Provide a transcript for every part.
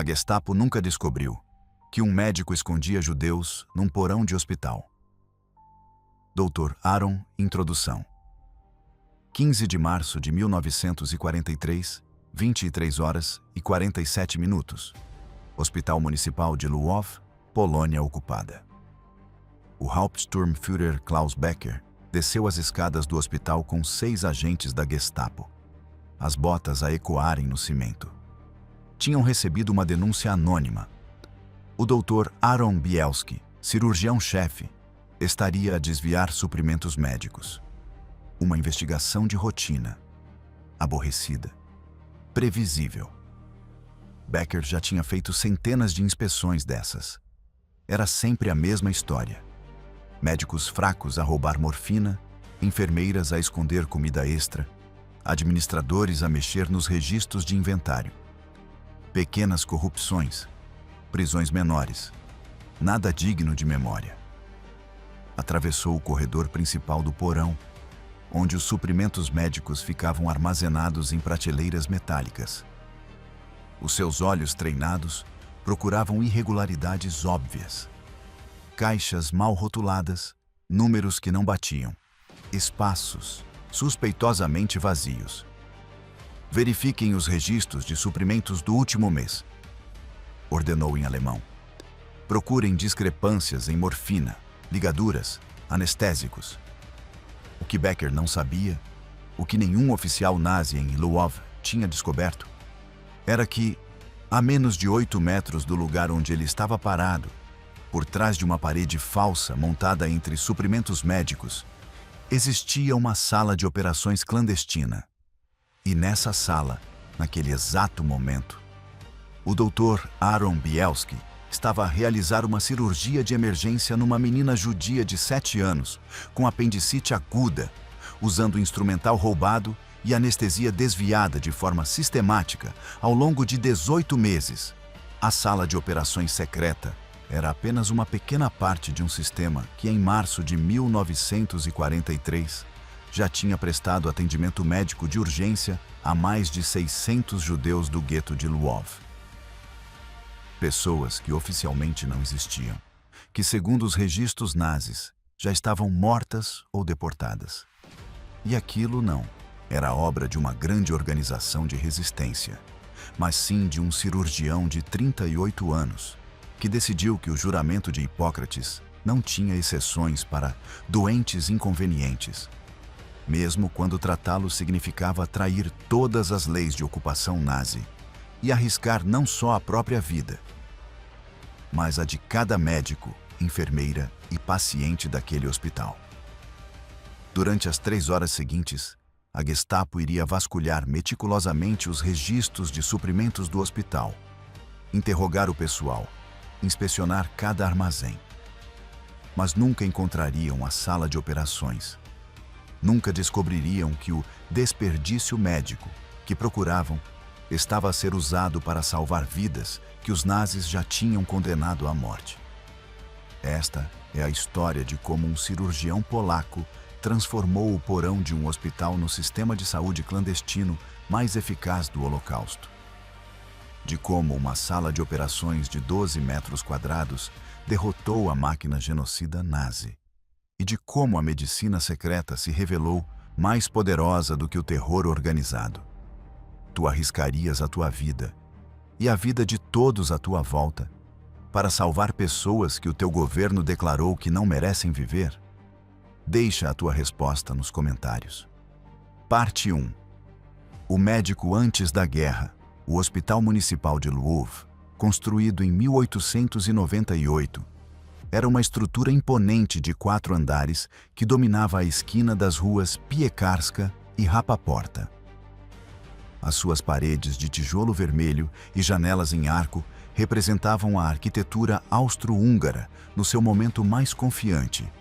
A Gestapo nunca descobriu que um médico escondia judeus num porão de hospital. Dr. Aaron, introdução. 15 de março de 1943, 23 horas e 47 minutos. Hospital Municipal de Lwów, Polônia ocupada. O Hauptsturmführer Klaus Becker desceu as escadas do hospital com 6 agentes da Gestapo, as botas a ecoarem no cimento. Tinham recebido uma denúncia anônima. O Dr. Aaron Bielski, cirurgião-chefe, estaria a desviar suprimentos médicos. Uma investigação de rotina, aborrecida, previsível. Becker já tinha feito centenas de inspeções dessas. Era sempre a mesma história. Médicos fracos a roubar morfina, enfermeiras a esconder comida extra, administradores a mexer nos registros de inventário. Pequenas corrupções, prisões menores, nada digno de memória. Atravessou o corredor principal do porão, onde os suprimentos médicos ficavam armazenados em prateleiras metálicas. Os seus olhos treinados procuravam irregularidades óbvias. Caixas mal rotuladas, números que não batiam, espaços suspeitosamente vazios. Verifiquem os registros de suprimentos do último mês, ordenou em alemão. Procurem discrepâncias em morfina, ligaduras, anestésicos. O que Becker não sabia, o que nenhum oficial nazi em Lwów tinha descoberto, era que, a menos de 8 metros do lugar onde ele estava parado, por trás de uma parede falsa montada entre suprimentos médicos, existia uma sala de operações clandestina. E nessa sala, naquele exato momento, o Dr. Aaron Bielski estava a realizar uma cirurgia de emergência numa menina judia de 7 anos, com apendicite aguda, usando instrumental roubado e anestesia desviada de forma sistemática ao longo de 18 meses. A sala de operações secreta era apenas uma pequena parte de um sistema que, em março de 1943, já tinha prestado atendimento médico de urgência a mais de 600 judeus do gueto de Lwów. Pessoas que oficialmente não existiam, que, segundo os registros nazis, já estavam mortas ou deportadas. E aquilo não era obra de uma grande organização de resistência, mas sim de um cirurgião de 38 anos, que decidiu que o juramento de Hipócrates não tinha exceções para doentes inconvenientes, mesmo quando tratá-los significava trair todas as leis de ocupação nazi e arriscar não só a própria vida, mas a de cada médico, enfermeira e paciente daquele hospital. Durante as 3 horas seguintes, a Gestapo iria vasculhar meticulosamente os registros de suprimentos do hospital, interrogar o pessoal, inspecionar cada armazém. Mas nunca encontrariam a sala de operações. Nunca descobririam que o desperdício médico que procuravam estava a ser usado para salvar vidas que os nazis já tinham condenado à morte. Esta é a história de como um cirurgião polaco transformou o porão de um hospital no sistema de saúde clandestino mais eficaz do Holocausto. De como uma sala de operações de 12 metros quadrados derrotou a máquina genocida nazi. E de como a medicina secreta se revelou mais poderosa do que o terror organizado. Tu arriscarias a tua vida e a vida de todos à tua volta para salvar pessoas que o teu governo declarou que não merecem viver? Deixa a tua resposta nos comentários. Parte 1. O médico antes da guerra. O Hospital Municipal de Lwów, construído em 1898, era uma estrutura imponente de 4 andares que dominava a esquina das ruas Piekarska e Rapaporta. As suas paredes de tijolo vermelho e janelas em arco representavam a arquitetura austro-húngara no seu momento mais confiante,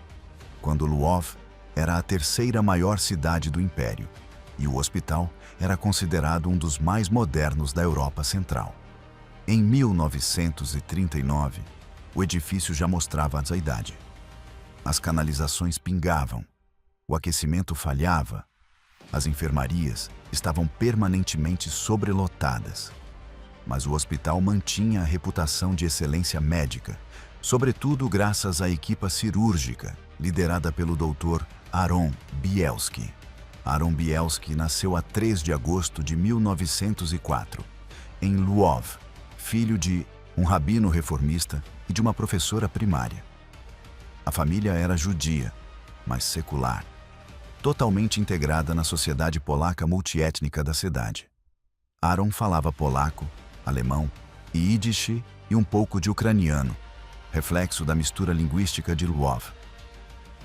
quando Lwów era a 3ª maior cidade do Império e o hospital era considerado um dos mais modernos da Europa Central. Em 1939, o edifício já mostrava a idade. As canalizações pingavam, o aquecimento falhava, as enfermarias estavam permanentemente sobrelotadas. mas o hospital mantinha a reputação de excelência médica, sobretudo graças à equipa cirúrgica, liderada pelo Dr. Aaron Bielski. Aaron Bielski nasceu a 3 de agosto de 1904, em Lwów, filho de um rabino reformista e de uma professora primária. A família era judia, mas secular, totalmente integrada na sociedade polaca multiétnica da cidade. Aaron falava polaco, alemão e Yiddish e um pouco de ucraniano, reflexo da mistura linguística de Lwów.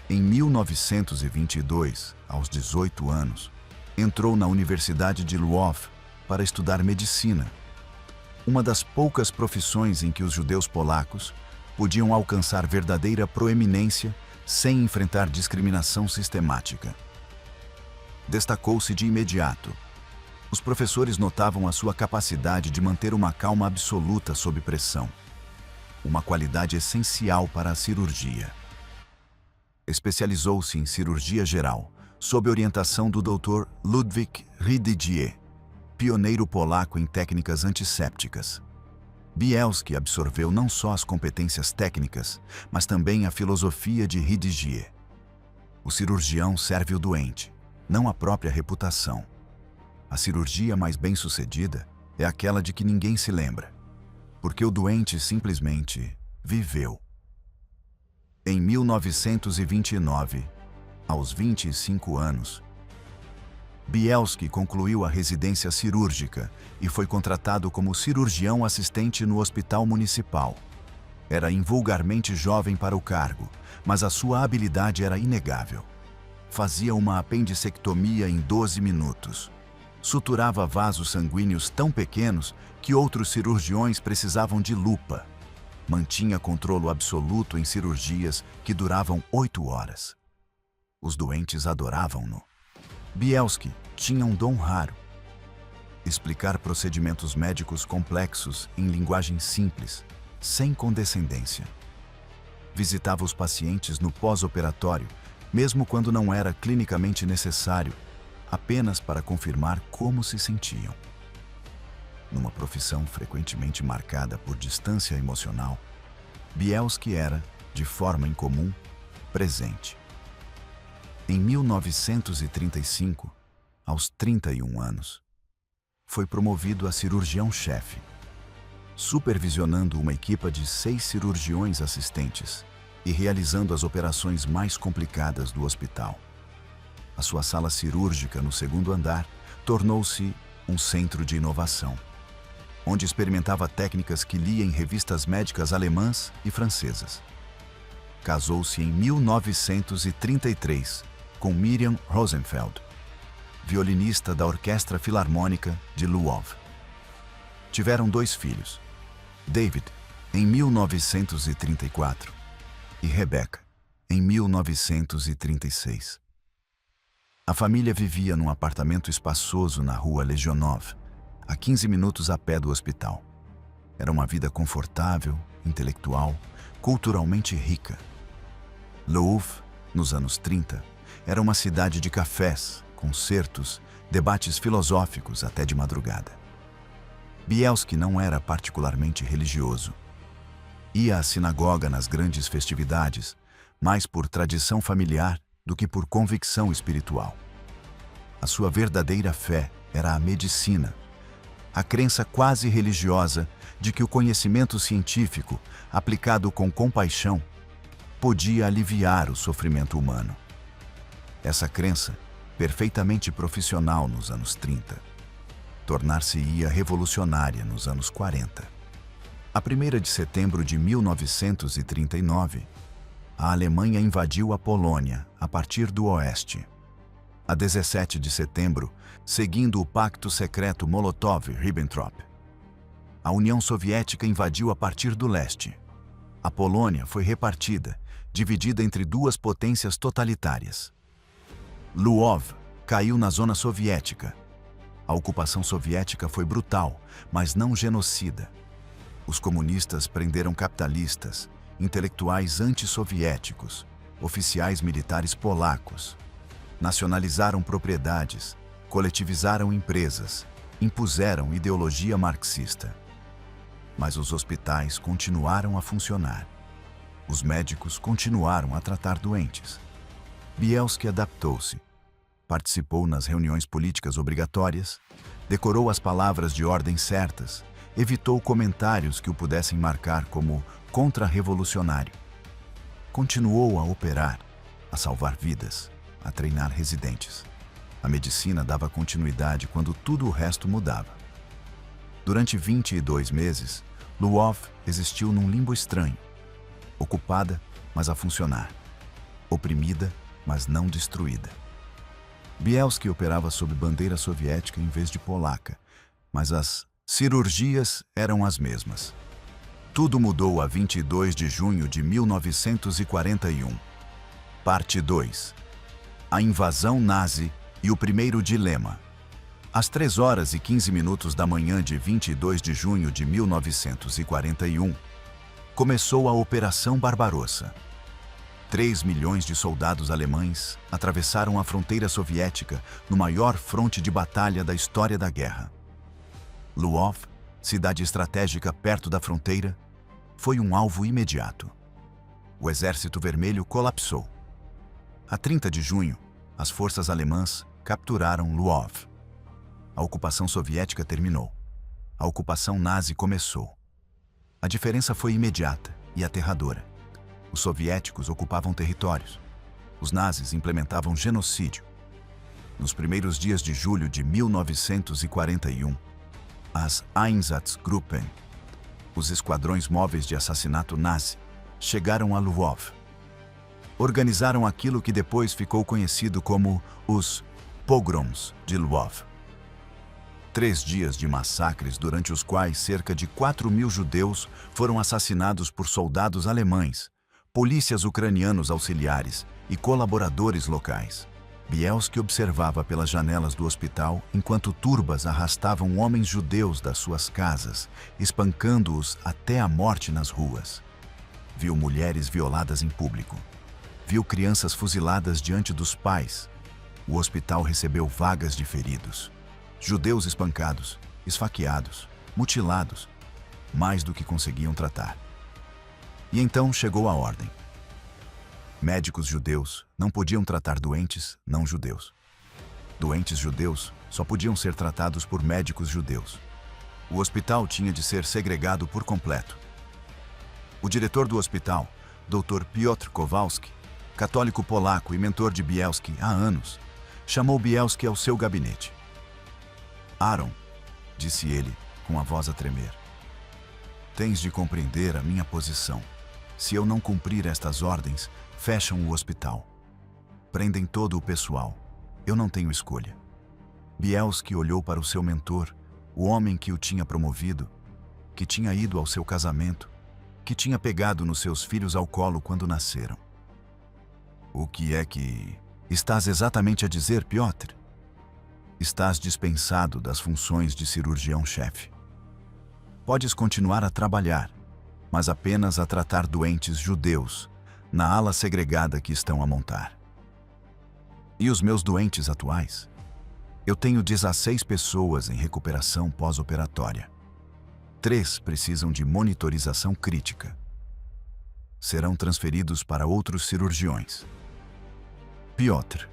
Em 1922, aos 18 anos, entrou na Universidade de Lwów para estudar medicina, uma das poucas profissões em que os judeus polacos podiam alcançar verdadeira proeminência sem enfrentar discriminação sistemática. Destacou-se de imediato. Os professores notavam a sua capacidade de manter uma calma absoluta sob pressão, uma qualidade essencial para a cirurgia. Especializou-se em cirurgia geral, sob orientação do Dr. Ludwik Rididier, pioneiro polaco em técnicas antissépticas. Bielski absorveu não só as competências técnicas, mas também a filosofia de Rididier. O cirurgião serve o doente, não a própria reputação. A cirurgia mais bem-sucedida é aquela de que ninguém se lembra, porque o doente simplesmente viveu. Em 1929, aos 25 anos, Bielski concluiu a residência cirúrgica e foi contratado como cirurgião assistente no Hospital Municipal. Era invulgarmente jovem para o cargo, mas a sua habilidade era inegável. Fazia uma apendicectomia em 12 minutos. Suturava vasos sanguíneos tão pequenos que outros cirurgiões precisavam de lupa. Mantinha controle absoluto em cirurgias que duravam 8 horas. Os doentes adoravam-no. Bielski tinha um dom raro: explicar procedimentos médicos complexos em linguagem simples, sem condescendência. Visitava os pacientes no pós-operatório, mesmo quando não era clinicamente necessário, apenas para confirmar como se sentiam. Numa profissão frequentemente marcada por distância emocional, Bielski era, de forma incomum, presente. Em 1935, aos 31 anos, foi promovido a cirurgião-chefe, supervisionando uma equipa de 6 cirurgiões assistentes e realizando as operações mais complicadas do hospital. A sua sala cirúrgica no 2º andar tornou-se um centro de inovação, onde experimentava técnicas que lia em revistas médicas alemãs e francesas. Casou-se em 1933 com Miriam Rosenfeld, violinista da Orquestra Filarmônica de Lwów. Tiveram 2 filhos, David, em 1934, e Rebecca, em 1936. A família vivia num apartamento espaçoso na rua Legionov, a 15 minutos a pé do hospital. Era uma vida confortável, intelectual, culturalmente rica. Lwów, nos anos 30, era uma cidade de cafés, concertos, debates filosóficos até de madrugada. Bielski não era particularmente religioso. Ia à sinagoga nas grandes festividades, mais por tradição familiar do que por convicção espiritual. A sua verdadeira fé era a medicina, a crença quase religiosa de que o conhecimento científico, aplicado com compaixão, podia aliviar o sofrimento humano. Essa crença, perfeitamente profissional nos anos 30, tornar-se-ia revolucionária nos anos 40. A 1ª de setembro de 1939, a Alemanha invadiu a Polônia a partir do oeste. A 17 de setembro, seguindo o pacto secreto Molotov-Ribbentrop, a União Soviética invadiu a partir do leste. A Polônia foi repartida, dividida entre 2 potências totalitárias. Lwów caiu na zona soviética. A ocupação soviética foi brutal, mas não genocida. Os comunistas prenderam capitalistas, intelectuais antissoviéticos, oficiais militares polacos. Nacionalizaram propriedades, coletivizaram empresas, impuseram ideologia marxista. Mas os hospitais continuaram a funcionar. Os médicos continuaram a tratar doentes. Bielski adaptou-se. Participou nas reuniões políticas obrigatórias, decorou as palavras de ordem certas, evitou comentários que o pudessem marcar como contra-revolucionário. Continuou a operar, a salvar vidas, a treinar residentes. A medicina dava continuidade quando tudo o resto mudava. Durante 22 meses, Lwów existiu num limbo estranho. Ocupada, mas a funcionar. Oprimida, mas não destruída. Bielski operava sob bandeira soviética em vez de polaca, mas as cirurgias eram as mesmas. Tudo mudou a 22 de junho de 1941. Parte 2. A invasão nazi e o primeiro dilema. Às 3h15 da manhã de 22 de junho de 1941, começou a Operação Barbarossa. 3 milhões de soldados alemães atravessaram a fronteira soviética no maior fronte de batalha da história da guerra. Lwów, cidade estratégica perto da fronteira, foi um alvo imediato. O Exército Vermelho colapsou. A 30 de junho, as forças alemãs capturaram Lwów. A ocupação soviética terminou. A ocupação nazi começou. A diferença foi imediata e aterradora. Os soviéticos ocupavam territórios. Os nazis implementavam genocídio. Nos primeiros dias de julho de 1941, as Einsatzgruppen, os esquadrões móveis de assassinato nazi, chegaram a Lwów. Organizaram aquilo que depois ficou conhecido como os pogroms de Lwów. 3 dias de massacres durante os quais cerca de 4.000 judeus foram assassinados por soldados alemães, polícias ucranianos auxiliares e colaboradores locais. Bielski observava pelas janelas do hospital enquanto turbas arrastavam homens judeus das suas casas, espancando-os até a morte nas ruas. Viu mulheres violadas em público. Viu crianças fuziladas diante dos pais. O hospital recebeu vagas de feridos. Judeus espancados, esfaqueados, mutilados, mais do que conseguiam tratar. E então chegou a ordem. Médicos judeus não podiam tratar doentes não judeus. Doentes judeus só podiam ser tratados por médicos judeus. O hospital tinha de ser segregado por completo. O diretor do hospital, Dr. Piotr Kowalski, católico polaco e mentor de Bielski há anos, chamou Bielski ao seu gabinete. Aaron, disse ele, com a voz a tremer, tens de compreender a minha posição. Se eu não cumprir estas ordens, fecham o hospital. Prendem todo o pessoal. Eu não tenho escolha. Bielski olhou para o seu mentor, o homem que o tinha promovido, que tinha ido ao seu casamento, que tinha pegado nos seus filhos ao colo quando nasceram. O que é que estás exatamente a dizer, Piotr? Estás dispensado das funções de cirurgião-chefe. Podes continuar a trabalhar, mas apenas a tratar doentes judeus, na ala segregada que estão a montar. E os meus doentes atuais? Eu tenho 16 pessoas em recuperação pós-operatória. 3 precisam de monitorização crítica. Serão transferidos para outros cirurgiões. Piotr,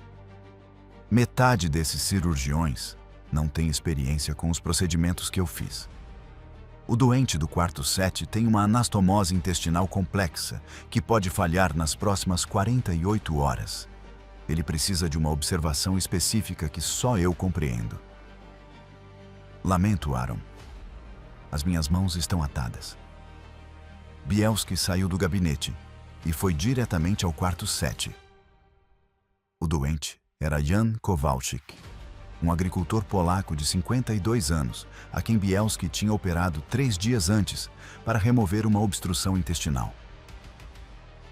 metade desses cirurgiões não tem experiência com os procedimentos que eu fiz. O doente do quarto 7 tem uma anastomose intestinal complexa que pode falhar nas próximas 48 horas. Ele precisa de uma observação específica que só eu compreendo. Lamento, Aaron. As minhas mãos estão atadas. Bielski saiu do gabinete e foi diretamente ao quarto 7. O doente era Jan Kowalczyk, um agricultor polaco de 52 anos, a quem Bielski tinha operado 3 dias antes para remover uma obstrução intestinal.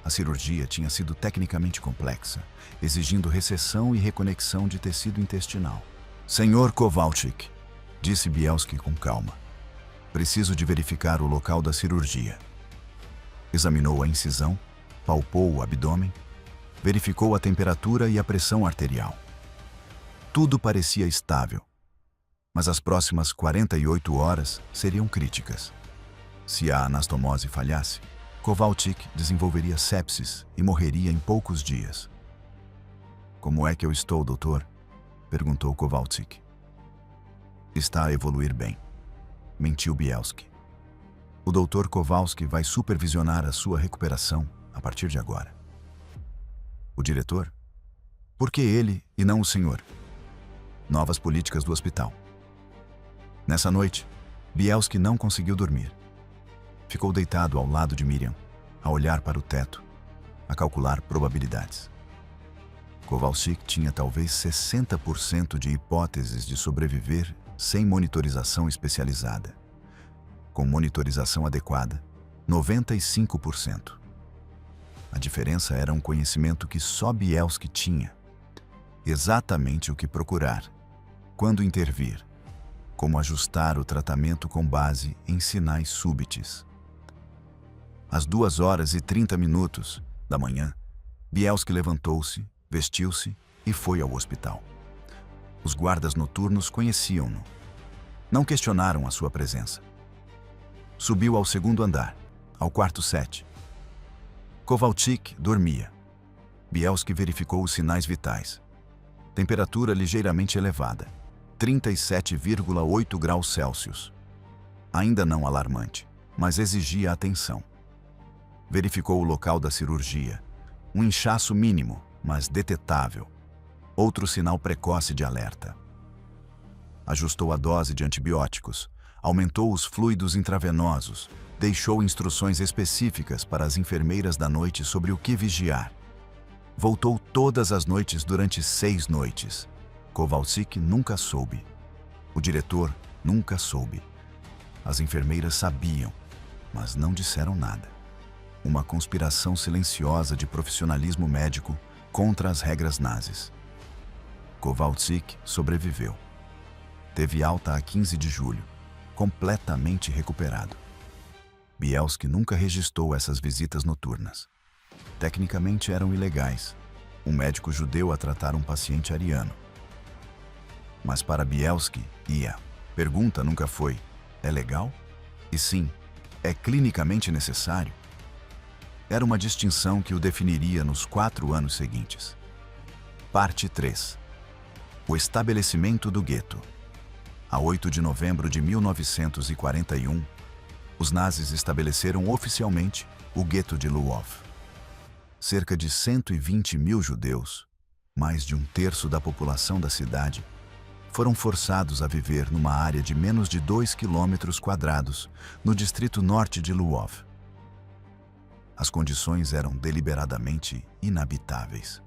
A cirurgia tinha sido tecnicamente complexa, exigindo reseção e reconexão de tecido intestinal. Senhor Kowalczyk, disse Bielski com calma, preciso de verificar o local da cirurgia. Examinou a incisão, palpou o abdômen, verificou a temperatura e a pressão arterial. Tudo parecia estável, mas as próximas 48 horas seriam críticas. Se a anastomose falhasse, Kowalczyk desenvolveria sepsis e morreria em poucos dias. "Como é que eu estou, doutor?" perguntou Kowalczyk. "Está a evoluir bem", mentiu Bielski. "O Dr. Kowalski vai supervisionar a sua recuperação a partir de agora." "O diretor? Por que ele e não o senhor?" "Novas políticas do hospital." Nessa noite, Bielski não conseguiu dormir. Ficou deitado ao lado de Miriam, a olhar para o teto, a calcular probabilidades. Kowalczyk tinha talvez 60% de hipóteses de sobreviver sem monitorização especializada. Com monitorização adequada, 95%. A diferença era um conhecimento que só Bielski tinha. Exatamente o que procurar, quando intervir, como ajustar o tratamento com base em sinais súbitos. Às 2h30 da manhã, Bielski levantou-se, vestiu-se e foi ao hospital. Os guardas noturnos conheciam-no. Não questionaram a sua presença. Subiu ao segundo andar, ao quarto 7. Kowalczyk dormia. Bielski verificou os sinais vitais. Temperatura ligeiramente elevada, 37,8 graus Celsius. Ainda não alarmante, mas exigia atenção. Verificou o local da cirurgia. Um inchaço mínimo, mas detetável. Outro sinal precoce de alerta. Ajustou a dose de antibióticos, aumentou os fluidos intravenosos, deixou instruções específicas para as enfermeiras da noite sobre o que vigiar. Voltou todas as noites durante 6 noites. Kowalczyk nunca soube. O diretor nunca soube. As enfermeiras sabiam, mas não disseram nada. Uma conspiração silenciosa de profissionalismo médico contra as regras nazis. Kowalczyk sobreviveu. Teve alta a 15 de julho, completamente recuperado. Bielski nunca registrou essas visitas noturnas. Tecnicamente eram ilegais. Um médico judeu a tratar um paciente ariano. Mas para Bielski, a pergunta nunca foi: é legal? E sim, é clinicamente necessário? Era uma distinção que o definiria nos 4 anos seguintes. Parte 3. O estabelecimento do gueto. A 8 de novembro de 1941, os nazis estabeleceram oficialmente o gueto de Lwów. Cerca de 120 mil judeus, mais de 1/3 da população da cidade, foram forçados a viver numa área de menos de 2 km² no distrito norte de Lwów. As condições eram deliberadamente inabitáveis.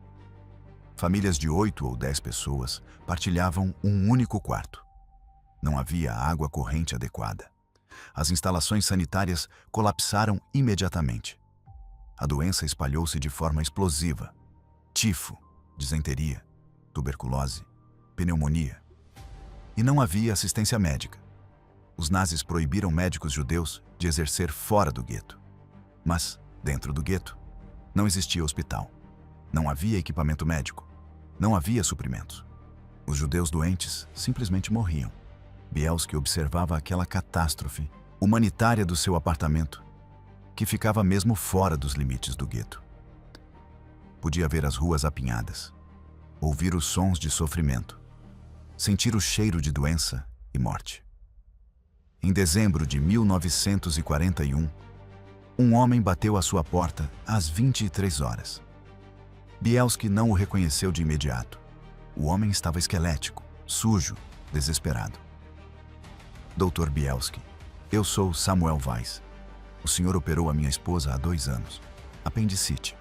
Famílias de 8 ou 10 pessoas partilhavam um único quarto. Não havia água corrente adequada. As instalações sanitárias colapsaram imediatamente. A doença espalhou-se de forma explosiva. Tifo, disenteria, tuberculose, pneumonia. E não havia assistência médica. Os nazis proibiram médicos judeus de exercer fora do gueto. Mas, dentro do gueto, não existia hospital. Não havia equipamento médico. Não havia suprimentos. Os judeus doentes simplesmente morriam. Bielski observava aquela catástrofe humanitária do seu apartamento, que ficava mesmo fora dos limites do gueto. Podia ver as ruas apinhadas, ouvir os sons de sofrimento, sentir o cheiro de doença e morte. Em dezembro de 1941, um homem bateu à sua porta às 23 horas. Bielski não o reconheceu de imediato. O homem estava esquelético, sujo, desesperado. Dr. Bielski, eu sou Samuel Weiss. O senhor operou a minha esposa há 2 anos. Apendicite.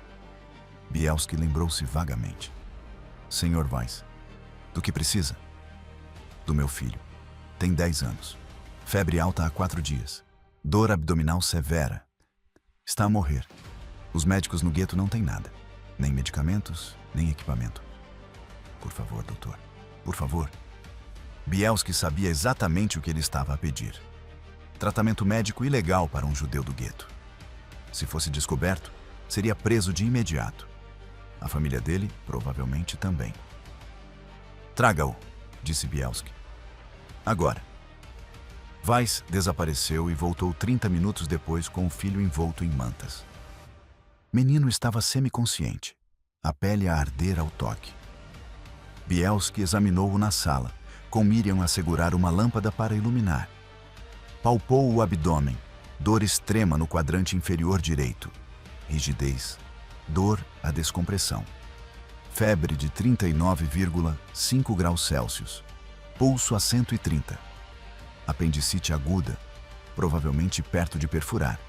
Bielski lembrou-se vagamente. Senhor Weiss, do que precisa? Do meu filho. Tem 10 anos. Febre alta há 4 dias. Dor abdominal severa. Está a morrer. Os médicos no gueto não têm nada. Nem medicamentos, nem equipamento. Por favor, doutor. Por favor. Bielski sabia exatamente o que ele estava a pedir. Tratamento médico ilegal para um judeu do gueto. Se fosse descoberto, seria preso de imediato. A família dele, provavelmente, também. Traga-o, disse Bielski. Agora. Weiss desapareceu e voltou 30 minutos depois com o filho envolto em mantas. Menino estava semiconsciente, a pele a arder ao toque. Bielski examinou-o na sala, com Miriam a segurar uma lâmpada para iluminar. Palpou o abdômen, dor extrema no quadrante inferior direito, rigidez, dor à descompressão. Febre de 39,5 graus Celsius, pulso a 130. Apendicite aguda, provavelmente perto de perfurar.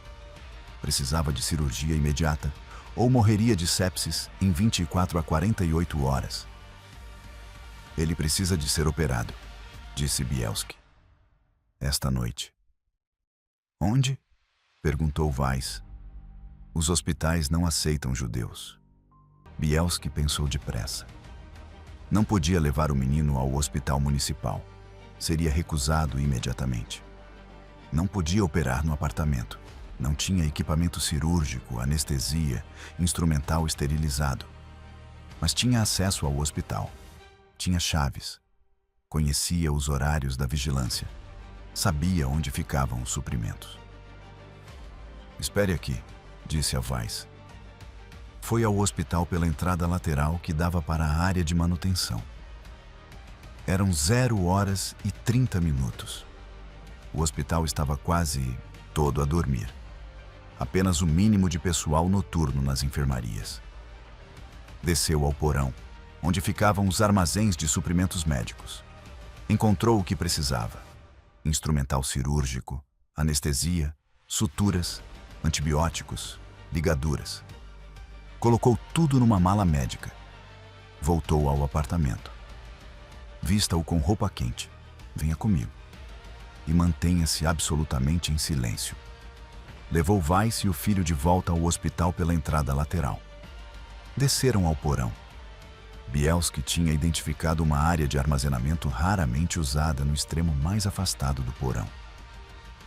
Precisava de cirurgia imediata ou morreria de sepsis em 24 a 48 horas. Ele precisa de ser operado, disse Bielski. Esta noite. Onde? Perguntou Weiss. Os hospitais não aceitam judeus. Bielski pensou depressa. Não podia levar o menino ao hospital municipal. Seria recusado imediatamente. Não podia operar no apartamento. Não tinha equipamento cirúrgico, anestesia, instrumental esterilizado. Mas tinha acesso ao hospital. Tinha chaves. Conhecia os horários da vigilância. Sabia onde ficavam os suprimentos. Espere aqui, disse a Weiss. Foi ao hospital pela entrada lateral que dava para a área de manutenção. Eram 0h30. O hospital estava quase todo a dormir. Apenas o mínimo de pessoal noturno nas enfermarias. Desceu ao porão, onde ficavam os armazéns de suprimentos médicos. Encontrou o que precisava: instrumental cirúrgico, anestesia, suturas, antibióticos, ligaduras. Colocou tudo numa mala médica. Voltou ao apartamento. Vista-o com roupa quente. Venha comigo. E mantenha-se absolutamente em silêncio. Levou Weiss e o filho de volta ao hospital pela entrada lateral. Desceram ao porão. Bielski tinha identificado uma área de armazenamento raramente usada no extremo mais afastado do porão.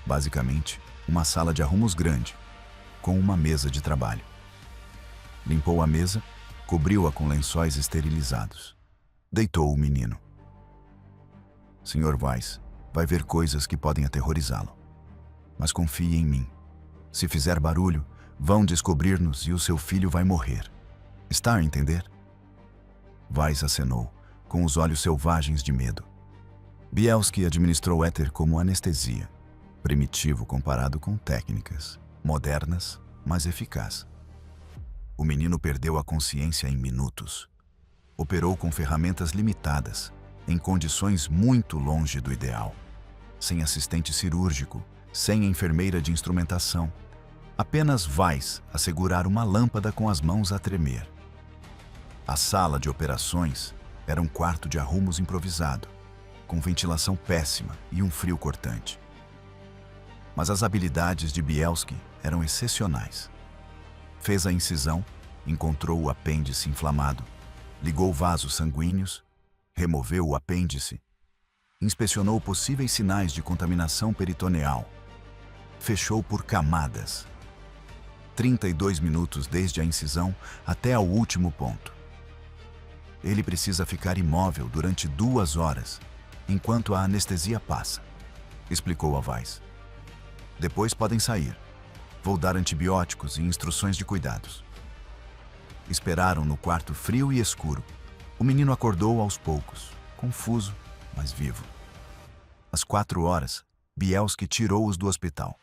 Basicamente, uma sala de arrumos grande, com uma mesa de trabalho. Limpou a mesa, cobriu-a com lençóis esterilizados. Deitou o menino. Sr. Weiss, vai ver coisas que podem aterrorizá-lo. Mas confie em mim. Se fizer barulho, vão descobrir-nos e o seu filho vai morrer. Está a entender? Weiss acenou, com os olhos selvagens de medo. Bielski administrou éter como anestesia, primitivo comparado com técnicas, modernas, mas eficaz. O menino perdeu a consciência em minutos. Operou com ferramentas limitadas, em condições muito longe do ideal. Sem assistente cirúrgico, sem enfermeira de instrumentação. Apenas Weiss a segurar uma lâmpada com as mãos a tremer. A sala de operações era um quarto de arrumos improvisado, com ventilação péssima e um frio cortante. Mas as habilidades de Bielski eram excepcionais. Fez a incisão, encontrou o apêndice inflamado, ligou vasos sanguíneos, removeu o apêndice, inspecionou possíveis sinais de contaminação peritoneal, fechou por camadas. 32 minutos desde a incisão até ao último ponto. Ele precisa ficar imóvel durante 2 horas, enquanto a anestesia passa, explicou a Weiss. Depois podem sair. Vou dar antibióticos e instruções de cuidados. Esperaram no quarto frio e escuro. O menino acordou aos poucos, confuso, mas vivo. Às 4 horas, Bielski tirou-os do hospital.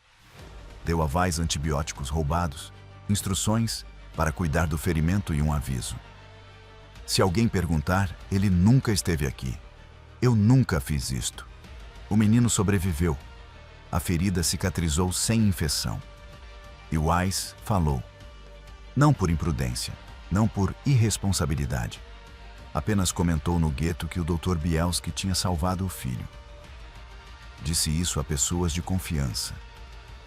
Deu a Weiss antibióticos roubados, instruções para cuidar do ferimento e um aviso. Se alguém perguntar, ele nunca esteve aqui. Eu nunca fiz isto. O menino sobreviveu. A ferida cicatrizou sem infecção. E Weiss falou. Não por imprudência, não por irresponsabilidade. Apenas comentou no gueto que o Dr. Bielski tinha salvado o filho. Disse isso a pessoas de confiança.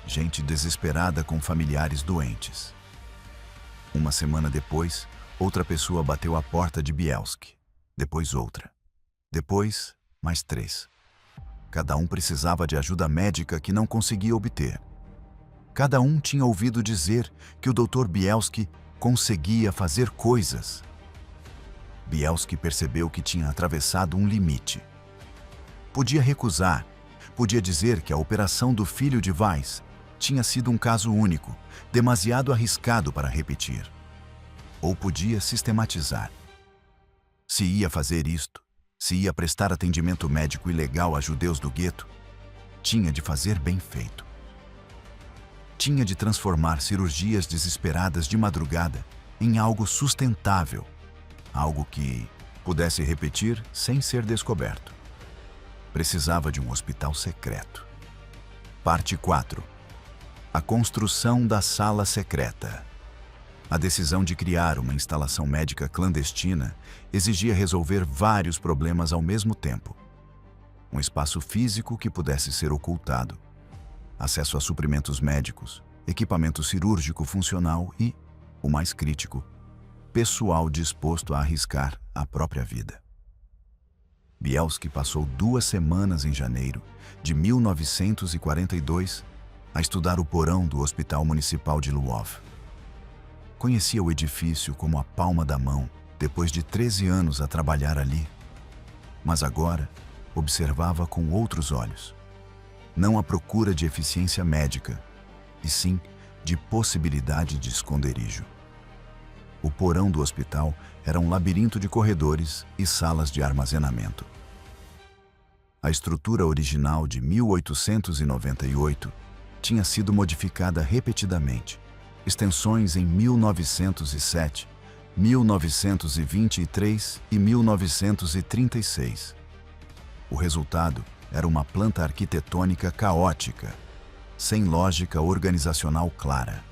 Gente desesperada com familiares doentes. Uma semana depois, outra pessoa bateu à porta de Bielski. Depois outra. Depois, mais 3. Cada um precisava de ajuda médica que não conseguia obter. Cada um tinha ouvido dizer que o Dr. Bielski conseguia fazer coisas. Bielski percebeu que tinha atravessado um limite. Podia recusar, podia dizer que a operação do filho de Weiss tinha sido um caso único, demasiado arriscado para repetir. Ou podia sistematizar. Se ia fazer isto, se ia prestar atendimento médico ilegal a judeus do gueto, tinha de fazer bem feito. Tinha de transformar cirurgias desesperadas de madrugada em algo sustentável, algo que pudesse repetir sem ser descoberto. Precisava de um hospital secreto. Parte 4. A construção da sala secreta. A decisão de criar uma instalação médica clandestina exigia resolver vários problemas ao mesmo tempo. Um espaço físico que pudesse ser ocultado, acesso a suprimentos médicos, equipamento cirúrgico funcional e, o mais crítico, pessoal disposto a arriscar a própria vida. Bielski passou 2 semanas em janeiro de 1942 a estudar o porão do Hospital Municipal de Lwów. Conhecia o edifício como a palma da mão depois de 13 anos a trabalhar ali, mas agora observava com outros olhos, não à procura de eficiência médica, e sim de possibilidade de esconderijo. O porão do hospital era um labirinto de corredores e salas de armazenamento. A estrutura original de 1898 tinha sido modificada repetidamente, extensões em 1907, 1923 e 1936. O resultado era uma planta arquitetônica caótica, sem lógica organizacional clara.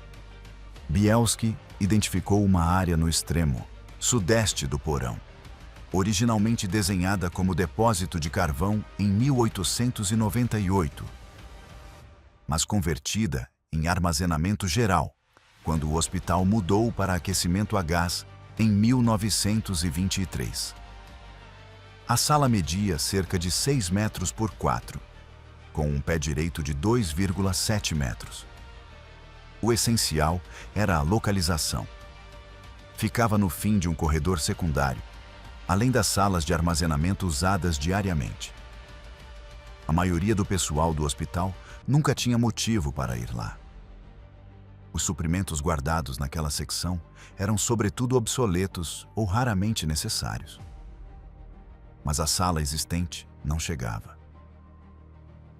Bielski identificou uma área no extremo sudeste do porão, originalmente desenhada como depósito de carvão em 1898, mas convertida em armazenamento geral quando o hospital mudou para aquecimento a gás em 1923. A sala media cerca de 6 metros por 4, com um pé direito de 2,7 metros. O essencial era a localização. Ficava no fim de um corredor secundário, além das salas de armazenamento usadas diariamente. A maioria do pessoal do hospital nunca tinha motivo para ir lá. Os suprimentos guardados naquela secção eram sobretudo obsoletos ou raramente necessários. Mas a sala existente não chegava.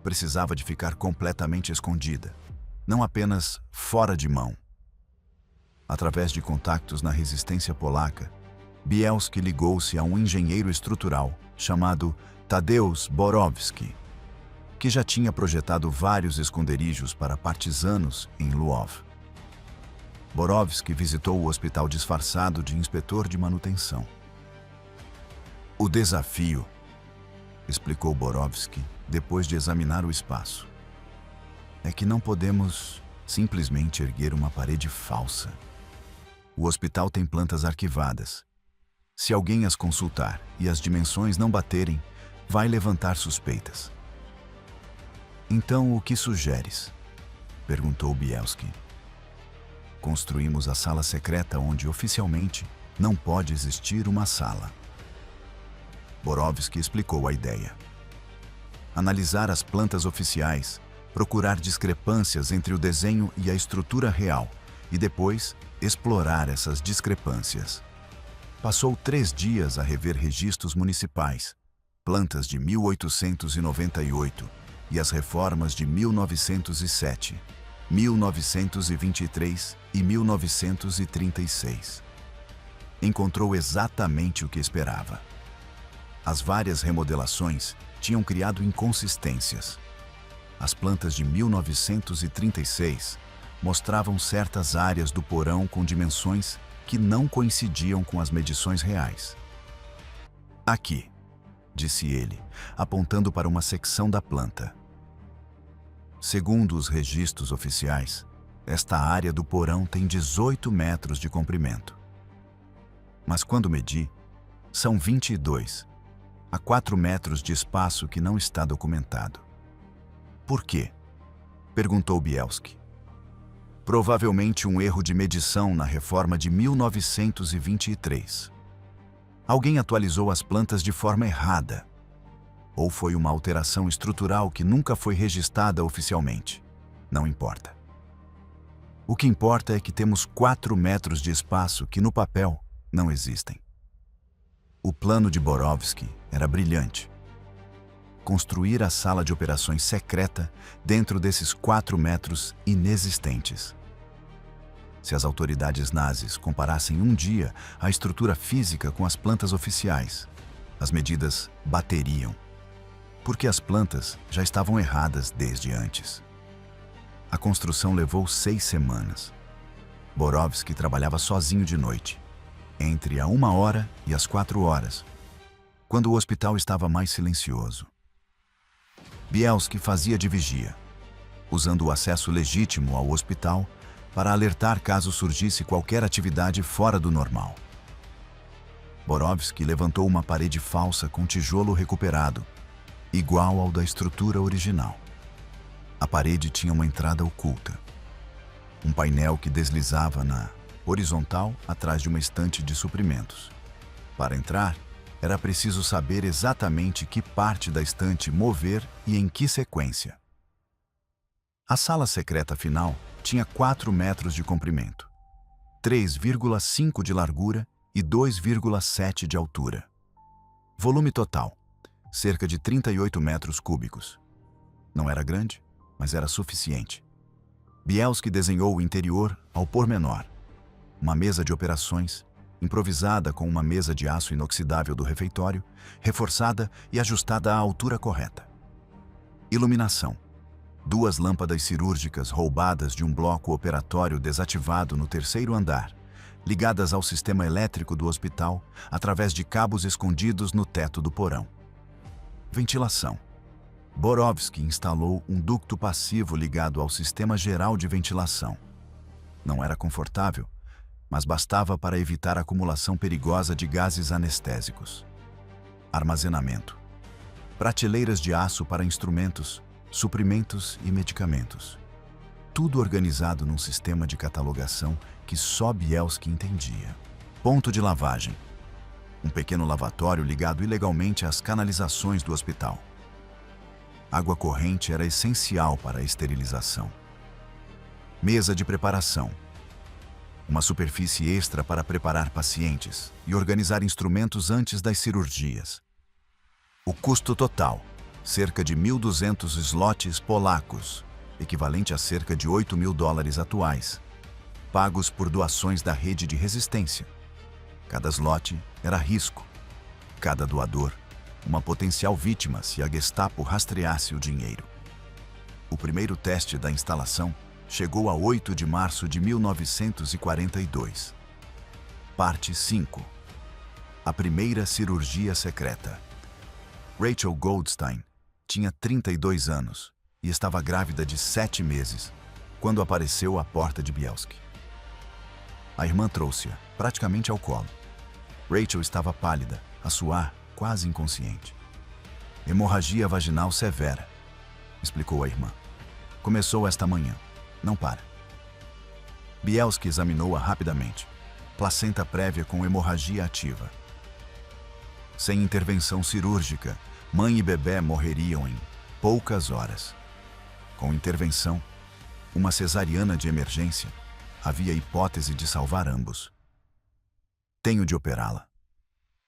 Precisava de ficar completamente escondida, não apenas fora de mão. Através de contactos na resistência polaca, Bielski ligou-se a um engenheiro estrutural chamado Tadeusz Borowski, que já tinha projetado vários esconderijos para partisanos em Lwów. Borowski visitou o hospital disfarçado de inspetor de manutenção. O desafio, explicou Borowski depois de examinar o espaço, é que não podemos simplesmente erguer uma parede falsa. O hospital tem plantas arquivadas. Se alguém as consultar e as dimensões não baterem, vai levantar suspeitas. Então, o que sugeres? Perguntou Bielski. Construímos a sala secreta onde, oficialmente, não pode existir uma sala. Borowski explicou a ideia. Analisar as plantas oficiais, procurar discrepâncias entre o desenho e a estrutura real e depois explorar essas discrepâncias. Passou 3 dias a rever registros municipais, plantas de 1898 e as reformas de 1907, 1923 e 1936. Encontrou exatamente o que esperava. As várias remodelações tinham criado inconsistências. As plantas de 1936 mostravam certas áreas do porão com dimensões que não coincidiam com as medições reais. Aqui, disse ele, apontando para uma secção da planta. Segundo os registros oficiais, esta área do porão tem 18 metros de comprimento. Mas quando medi, são 22, a 4 metros de espaço que não está documentado. Por quê? Perguntou Bielski. Provavelmente um erro de medição na reforma de 1923. Alguém atualizou as plantas de forma errada. ou foi uma alteração estrutural que nunca foi registrada oficialmente. Não importa. O que importa é que temos 4 metros de espaço que no papel não existem. O plano de Borovsky era brilhante. Construir a sala de operações secreta dentro desses 4 metros inexistentes. Se as autoridades nazis comparassem um dia a estrutura física com as plantas oficiais, as medidas bateriam, porque as plantas já estavam erradas desde antes. A construção levou 6 semanas. Borovsky trabalhava sozinho de noite, entre a 1h e as 4h, quando o hospital estava mais silencioso. Bielski fazia de vigia, usando o acesso legítimo ao hospital para alertar caso surgisse qualquer atividade fora do normal. Borovsky levantou uma parede falsa com tijolo recuperado, igual ao da estrutura original. A parede tinha uma entrada oculta. Um painel que deslizava na horizontal atrás de uma estante de suprimentos. Para entrar, era preciso saber exatamente que parte da estante mover e em que sequência. A sala secreta final tinha 4 metros de comprimento, 3,5 de largura e 2,7 de altura. Volume total, cerca de 38 metros cúbicos. Não era grande, mas era suficiente. Bielski desenhou o interior ao pormenor. Uma mesa de operações, improvisada com uma mesa de aço inoxidável do refeitório, reforçada e ajustada à altura correta. Iluminação. 2 lâmpadas cirúrgicas roubadas de um bloco operatório desativado no 3º andar, ligadas ao sistema elétrico do hospital através de cabos escondidos no teto do porão. Ventilação. Borovsky instalou um ducto passivo ligado ao sistema geral de ventilação. Não era confortável, mas bastava para evitar a acumulação perigosa de gases anestésicos. Armazenamento. Prateleiras de aço para instrumentos, suprimentos e medicamentos. Tudo organizado num sistema de catalogação que só Bielski entendia. Ponto de lavagem. Um pequeno lavatório ligado ilegalmente às canalizações do hospital. Água corrente era essencial para a esterilização. Mesa de preparação. Uma superfície extra para preparar pacientes e organizar instrumentos antes das cirurgias. O custo total, cerca de 1.200 zlotys polacos, equivalente a cerca de $8.000 atuais, pagos por doações da rede de resistência. Cada zloty era risco. Cada doador, uma potencial vítima se a Gestapo rastreasse o dinheiro. O primeiro teste da instalação chegou a 8 de março de 1942. Parte 5. A primeira cirurgia secreta. Rachel Goldstein tinha 32 anos e estava grávida de 7 meses, quando apareceu à porta de Bielski. A irmã trouxe-a, praticamente ao colo. Rachel estava pálida, a suar, quase inconsciente. Hemorragia vaginal severa, explicou a irmã. Começou esta manhã. Não para. Bielski examinou-a rapidamente. Placenta prévia com hemorragia ativa. Sem intervenção cirúrgica, mãe e bebê morreriam em poucas horas. Com intervenção, uma cesariana de emergência, havia hipótese de salvar ambos. Tenho de operá-la,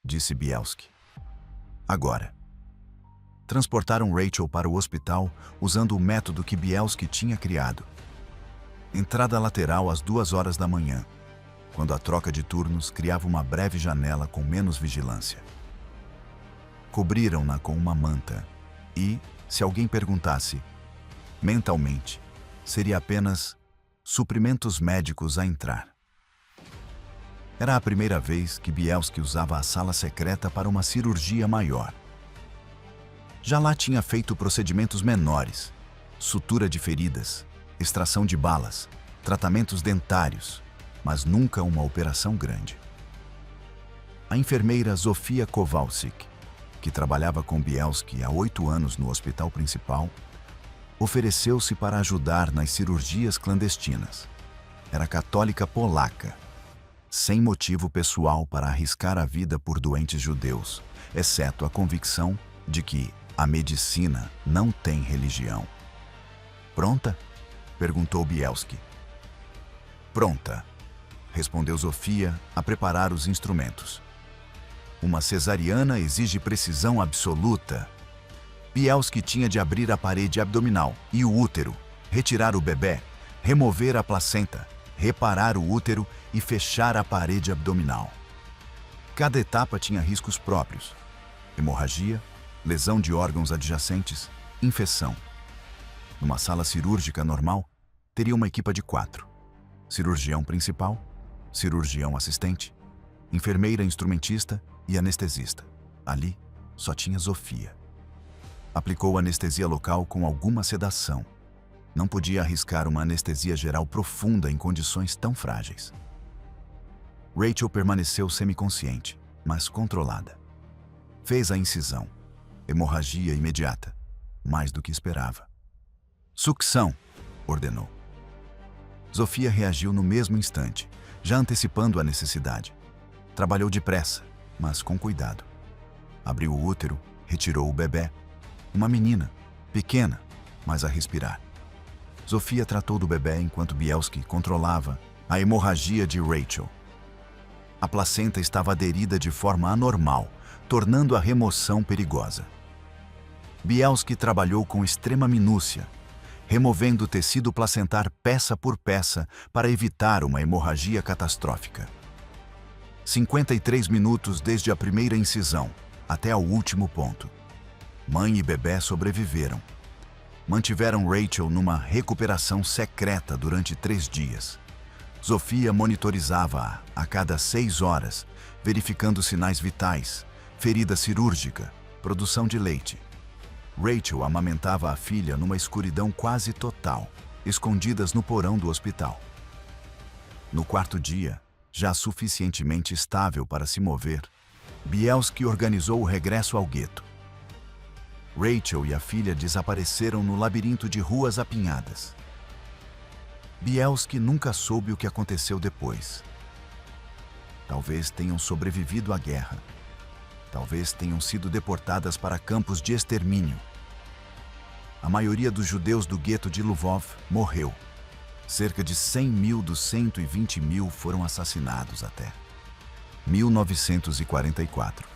disse Bielski. Agora. Transportaram Rachel para o hospital usando o método que Bielski tinha criado. Entrada lateral às 2h da manhã, quando a troca de turnos criava uma breve janela com menos vigilância. Cobriram-na com uma manta e, se alguém perguntasse, mentalmente, seria apenas suprimentos médicos a entrar. Era a primeira vez que Bielski usava a sala secreta para uma cirurgia maior. Já lá tinha feito procedimentos menores, sutura de feridas, extração de balas, tratamentos dentários, mas nunca uma operação grande. A enfermeira Zofia Kowalczyk, que trabalhava com Bielski há 8 anos no hospital principal, ofereceu-se para ajudar nas cirurgias clandestinas. Era católica polaca, sem motivo pessoal para arriscar a vida por doentes judeus, exceto a convicção de que, A medicina não tem religião. Pronta? Perguntou Bielski. Pronta, respondeu Zofia a preparar os instrumentos. Uma cesariana exige precisão absoluta. Bielski tinha de abrir a parede abdominal e o útero, retirar o bebê, remover a placenta, reparar o útero e fechar a parede abdominal. Cada etapa tinha riscos próprios: hemorragia, lesão de órgãos adjacentes, infecção. Numa sala cirúrgica normal, teria uma equipe de 4: cirurgião principal, cirurgião assistente, enfermeira instrumentista e anestesista. Ali, só tinha Zofia. Aplicou anestesia local com alguma sedação. Não podia arriscar uma anestesia geral profunda em condições tão frágeis. Rachel permaneceu semiconsciente, mas controlada. Fez a incisão. Hemorragia imediata, mais do que esperava. Sucção, ordenou. Zofia reagiu no mesmo instante, já antecipando a necessidade. Trabalhou depressa, mas com cuidado. Abriu o útero, retirou o bebê. Uma menina, pequena, mas a respirar. Zofia tratou do bebê enquanto Bielski controlava a hemorragia de Rachel. A placenta estava aderida de forma anormal, tornando a remoção perigosa. Bielski trabalhou com extrema minúcia, removendo o tecido placentar peça por peça para evitar uma hemorragia catastrófica. 53 minutos desde a primeira incisão até ao último ponto. Mãe e bebê sobreviveram. Mantiveram Rachel numa recuperação secreta durante 3 dias. Zofia monitorizava-a a cada 6 horas, verificando sinais vitais, ferida cirúrgica, produção de leite. Rachel amamentava a filha numa escuridão quase total, escondidas no porão do hospital. No 4º dia, já suficientemente estável para se mover, Bielski organizou o regresso ao gueto. Rachel e a filha desapareceram no labirinto de ruas apinhadas. Bielski nunca soube o que aconteceu depois. Talvez tenham sobrevivido à guerra. Talvez tenham sido deportadas para campos de extermínio. A maioria dos judeus do gueto de Lvov morreu. Cerca de 100 mil dos 120 mil foram assassinados até 1944.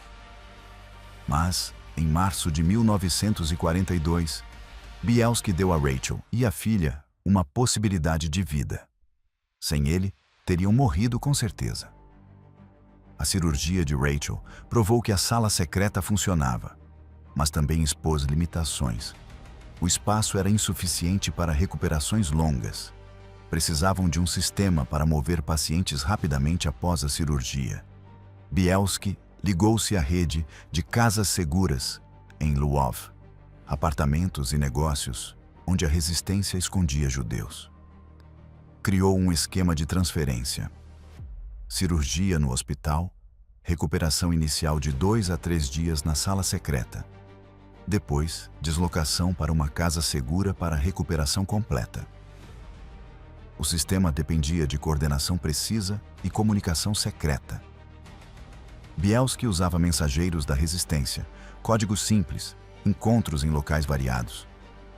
Mas, em março de 1942, Bielski deu a Rachel e a filha uma possibilidade de vida. Sem ele, teriam morrido com certeza. A cirurgia de Rachel provou que a sala secreta funcionava, mas também expôs limitações. O espaço era insuficiente para recuperações longas. Precisavam de um sistema para mover pacientes rapidamente após a cirurgia. Bielski ligou-se à rede de casas seguras em Lwów, apartamentos e negócios onde a resistência escondia judeus. Criou um esquema de transferência. Cirurgia no hospital, recuperação inicial de 2 a 3 dias na sala secreta. Depois, deslocação para uma casa segura para recuperação completa. O sistema dependia de coordenação precisa e comunicação secreta. Bielski usava mensageiros da resistência, códigos simples, encontros em locais variados.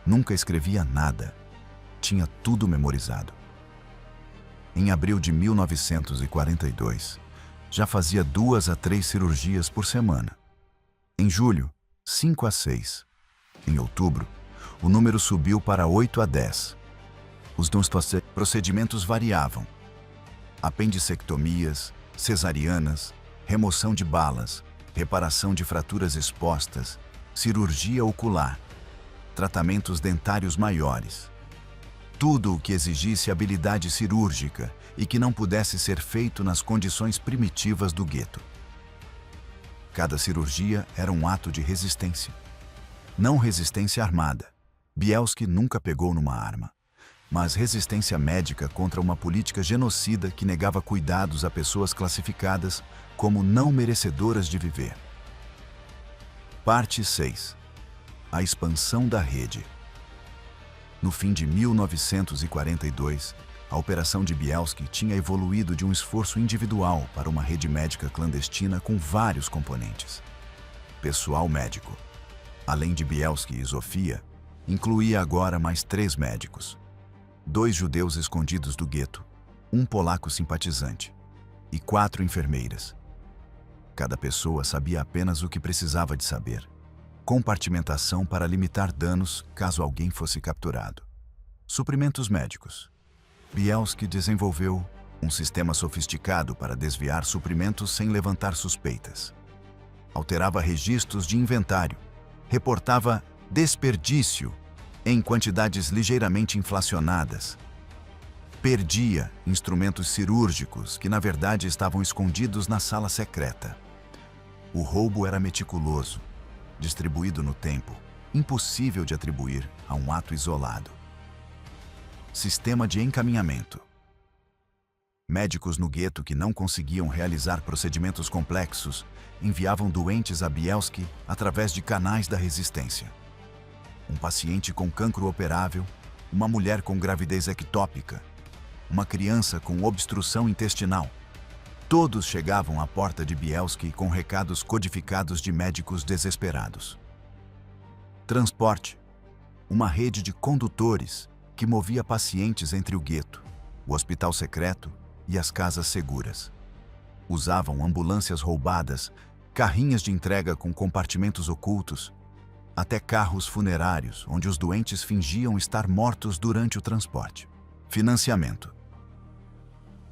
Nunca escrevia nada. Tinha tudo memorizado. Em abril de 1942, já fazia 2 a 3 cirurgias por semana. Em julho, 5 a 6. Em outubro, o número subiu para 8 a 10. Os procedimentos variavam: apendicectomias, cesarianas, remoção de balas, reparação de fraturas expostas, cirurgia ocular, tratamentos dentários maiores. Tudo o que exigisse habilidade cirúrgica e que não pudesse ser feito nas condições primitivas do gueto. Cada cirurgia era um ato de resistência. Não resistência armada. Bielski nunca pegou numa arma, mas resistência médica contra uma política genocida que negava cuidados a pessoas classificadas como não merecedoras de viver. Parte 6. A expansão da rede. No fim de 1942, a operação de Bielski tinha evoluído de um esforço individual para uma rede médica clandestina com vários componentes. Pessoal médico, Além de Bielski e Zofia, incluía agora mais 3 médicos. 2 judeus escondidos do gueto, um polaco simpatizante e 4 enfermeiras. Cada pessoa sabia apenas o que precisava de saber. Compartimentação para limitar danos caso alguém fosse capturado. Suprimentos médicos. Bielski desenvolveu um sistema sofisticado para desviar suprimentos sem levantar suspeitas. Alterava registros de inventário, reportava desperdício em quantidades ligeiramente inflacionadas. Perdia instrumentos cirúrgicos que, na verdade, estavam escondidos na sala secreta. O roubo era meticuloso, distribuído no tempo, impossível de atribuir a um ato isolado. Sistema de encaminhamento. Médicos no gueto que não conseguiam realizar procedimentos complexos enviavam doentes a Bielski através de canais da resistência. Um paciente com cancro operável, uma mulher com gravidez ectópica, uma criança com obstrução intestinal. Todos chegavam à porta de Bielski com recados codificados de médicos desesperados. Transporte. Uma rede de condutores que movia pacientes entre o gueto, o hospital secreto e as casas seguras. Usavam ambulâncias roubadas, carrinhas de entrega com compartimentos ocultos, até carros funerários, onde os doentes fingiam estar mortos durante o transporte. Financiamento.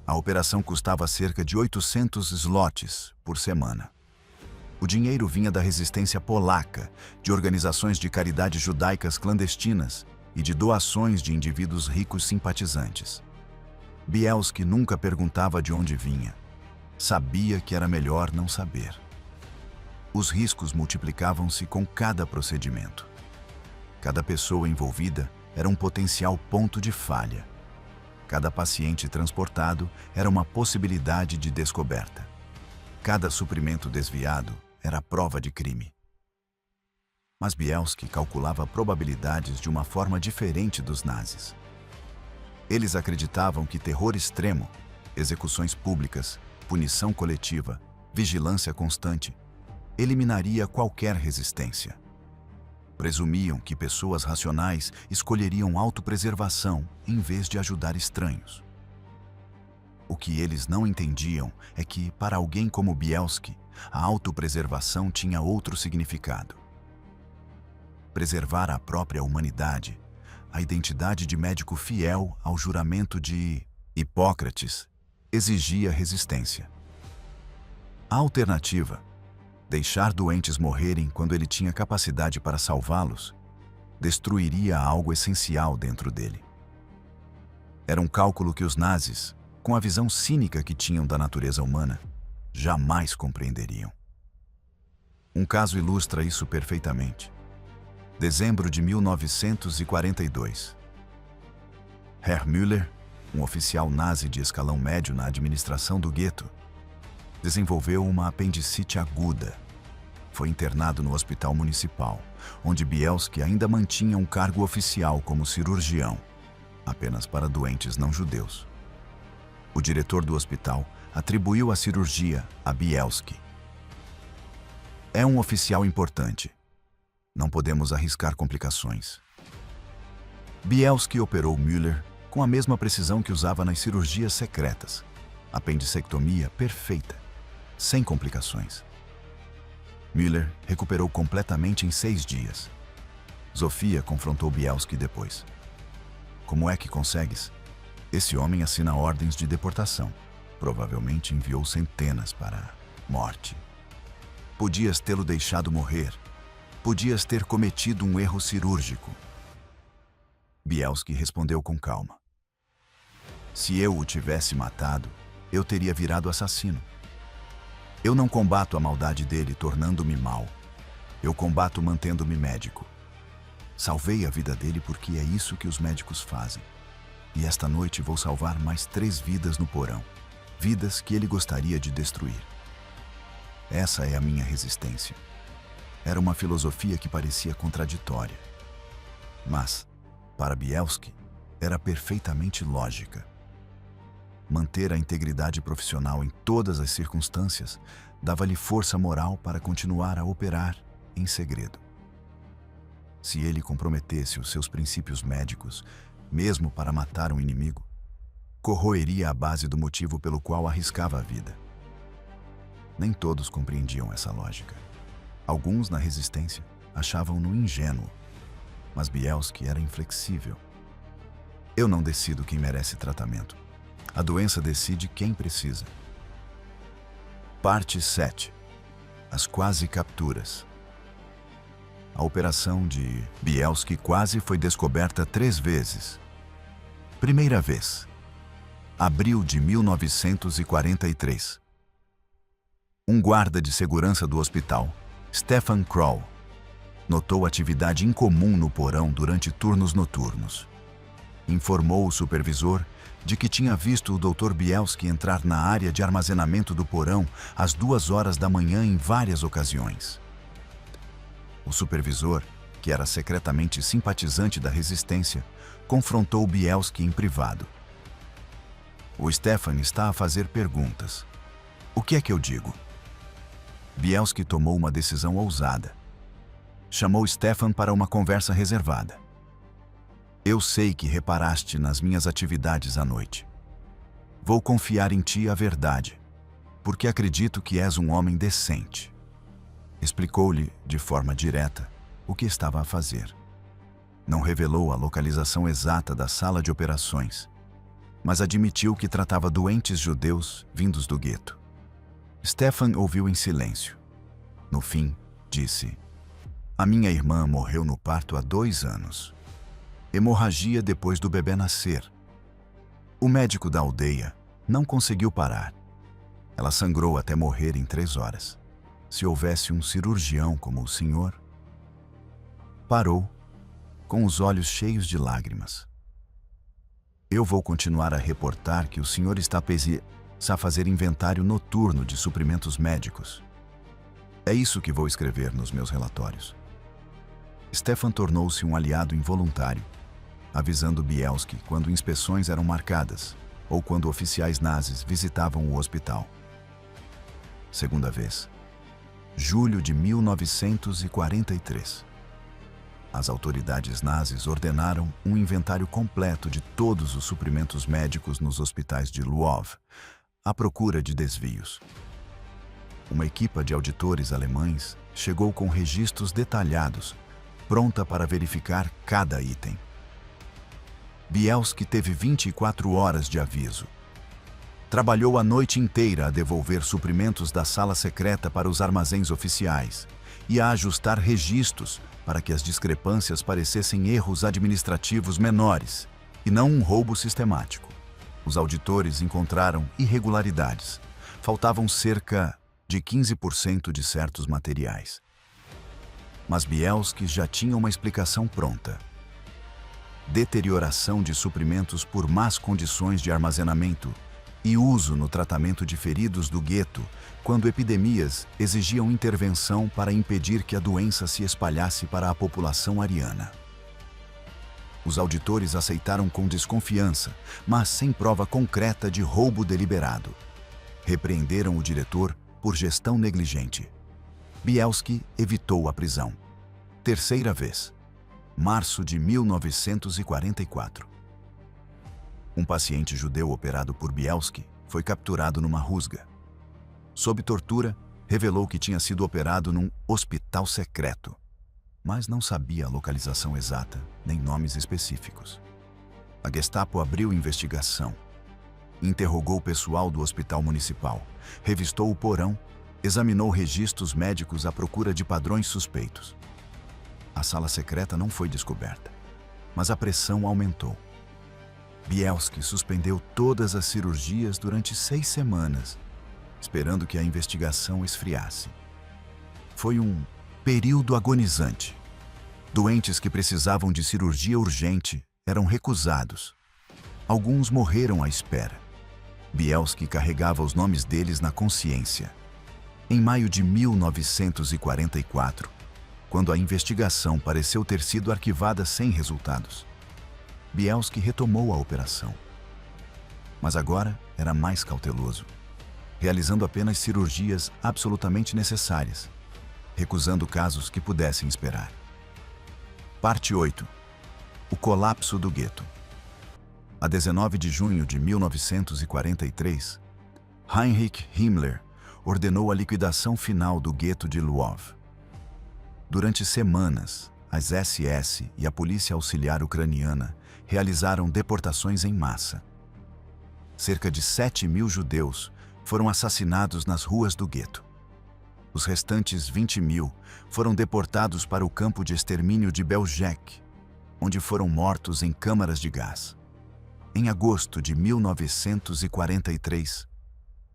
A operação custava cerca de 800 zlotys por semana. O dinheiro vinha da resistência polaca, de organizações de caridade judaicas clandestinas e de doações de indivíduos ricos simpatizantes. Bielski nunca perguntava de onde vinha. Sabia que era melhor não saber. Os riscos multiplicavam-se com cada procedimento. Cada pessoa envolvida era um potencial ponto de falha. Cada paciente transportado era uma possibilidade de descoberta. Cada suprimento desviado era prova de crime. Mas Bielski calculava probabilidades de uma forma diferente dos nazis. Eles acreditavam que terror extremo, execuções públicas, punição coletiva, vigilância constante, eliminaria qualquer resistência. Presumiam que pessoas racionais escolheriam autopreservação em vez de ajudar estranhos. O que eles não entendiam é que, para alguém como Bielski, a autopreservação tinha outro significado. Preservar a própria humanidade, a identidade de médico fiel ao juramento de Hipócrates, exigia resistência. A alternativa, deixar doentes morrerem quando ele tinha capacidade para salvá-los, destruiria algo essencial dentro dele. Era um cálculo que os nazis, com a visão cínica que tinham da natureza humana, jamais compreenderiam. Um caso ilustra isso perfeitamente. Dezembro de 1942. Herr Müller, um oficial nazi de escalão médio na administração do gueto, desenvolveu uma apendicite aguda. Foi internado no hospital municipal, onde Bielski ainda mantinha um cargo oficial como cirurgião, apenas para doentes não judeus. O diretor do hospital atribuiu a cirurgia a Bielski. É um oficial importante. Não podemos arriscar complicações. Bielski operou Müller com a mesma precisão que usava nas cirurgias secretas. Apendicectomia perfeita, sem complicações. Müller recuperou completamente em 6 dias. Zofia confrontou Bielski depois. Como é que consegues? Esse homem assina ordens de deportação. Provavelmente enviou centenas para a morte. Podias tê-lo deixado morrer. Podias ter cometido um erro cirúrgico. Bielski respondeu com calma. Se eu o tivesse matado, eu teria virado assassino. Eu não combato a maldade dele tornando-me mau. Eu combato mantendo-me médico. Salvei a vida dele porque é isso que os médicos fazem. E esta noite vou salvar mais 3 vidas no porão. Vidas que ele gostaria de destruir. Essa é a minha resistência. Era uma filosofia que parecia contraditória. Mas, para Bielski, era perfeitamente lógica. Manter a integridade profissional em todas as circunstâncias dava-lhe força moral para continuar a operar em segredo. Se ele comprometesse os seus princípios médicos, mesmo para matar um inimigo, corroeria a base do motivo pelo qual arriscava a vida. Nem todos compreendiam essa lógica. Alguns na resistência achavam-no ingênuo, mas Bielski era inflexível. Eu não decido quem merece tratamento. A doença decide quem precisa. Parte 7. As quase capturas. A operação de Bielski quase foi descoberta 3 vezes. Primeira vez, abril de 1943. Um guarda de segurança do hospital, Stefan Kroll, notou atividade incomum no porão durante turnos noturnos. Informou o supervisor de que tinha visto o Dr. Bielski entrar na área de armazenamento do porão às 2 horas da manhã em várias ocasiões. O supervisor, que era secretamente simpatizante da resistência, confrontou Bielski em privado. O Stefan está a fazer perguntas. O que é que eu digo? Bielski tomou uma decisão ousada. Chamou Stefan para uma conversa reservada. Eu sei que reparaste nas minhas atividades à noite. Vou confiar em ti a verdade, porque acredito que és um homem decente. Explicou-lhe, de forma direta, o que estava a fazer. Não revelou a localização exata da sala de operações, mas admitiu que tratava doentes judeus vindos do gueto. Stefan ouviu em silêncio. No fim, disse: "A minha irmã morreu no parto há 2 anos. Hemorragia depois do bebê nascer. O médico da aldeia não conseguiu parar. Ela sangrou até morrer em 3 horas. Se houvesse um cirurgião como o senhor..." Parou, com os olhos cheios de lágrimas. "Eu vou continuar a reportar que o senhor está a fazer inventário noturno de suprimentos médicos. É isso que vou escrever nos meus relatórios." Stefan tornou-se um aliado involuntário, avisando Bielski quando inspeções eram marcadas ou quando oficiais nazis visitavam o hospital. Segunda vez, julho de 1943. As autoridades nazis ordenaram um inventário completo de todos os suprimentos médicos nos hospitais de Lwów, à procura de desvios. Uma equipa de auditores alemães chegou com registros detalhados, pronta para verificar cada item. Bielski teve 24 horas de aviso. Trabalhou a noite inteira a devolver suprimentos da sala secreta para os armazéns oficiais e a ajustar registros para que as discrepâncias parecessem erros administrativos menores e não um roubo sistemático. Os auditores encontraram irregularidades. Faltavam cerca de 15% de certos materiais. Mas Bielski já tinha uma explicação pronta. Deterioração de suprimentos por más condições de armazenamento e uso no tratamento de feridos do gueto quando epidemias exigiam intervenção para impedir que a doença se espalhasse para a população ariana. Os auditores aceitaram com desconfiança, mas sem prova concreta de roubo deliberado. Repreenderam o diretor por gestão negligente. Bielski evitou a prisão. Terceira vez, março de 1944. Um paciente judeu operado por Bielski foi capturado numa rusga. Sob tortura, revelou que tinha sido operado num hospital secreto, mas não sabia a localização exata nem nomes específicos. A Gestapo abriu investigação. Interrogou o pessoal do hospital municipal, revistou o porão, examinou registros médicos à procura de padrões suspeitos. A sala secreta não foi descoberta, mas a pressão aumentou. Bielski suspendeu todas as cirurgias durante 6 semanas, esperando que a investigação esfriasse. Foi um período agonizante. Doentes que precisavam de cirurgia urgente eram recusados. Alguns morreram à espera. Bielski carregava os nomes deles na consciência. Em maio de 1944, quando a investigação pareceu ter sido arquivada sem resultados, Bielski retomou a operação. Mas agora era mais cauteloso, realizando apenas cirurgias absolutamente necessárias, recusando casos que pudessem esperar. Parte 8. O colapso do gueto. A 19 de junho de 1943, Heinrich Himmler ordenou a liquidação final do gueto de Lwów. Durante semanas, as SS e a Polícia Auxiliar Ucraniana realizaram deportações em massa. Cerca de 7.000 judeus foram assassinados nas ruas do gueto. Os restantes 20.000 foram deportados para o campo de extermínio de Belzec, onde foram mortos em câmaras de gás. Em agosto de 1943,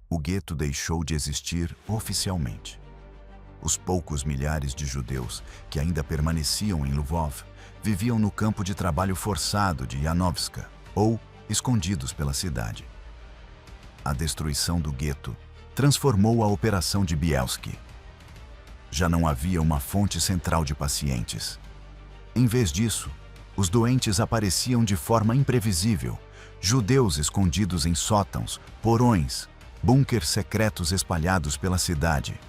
o gueto deixou de existir oficialmente. Os poucos milhares de judeus que ainda permaneciam em Lwów viviam no campo de trabalho forçado de Janowska ou escondidos pela cidade. A destruição do gueto transformou a operação de Bielski. Já não havia uma fonte central de pacientes. Em vez disso, os doentes apareciam de forma imprevisível, judeus escondidos em sótãos, porões, bunkers secretos espalhados pela cidade.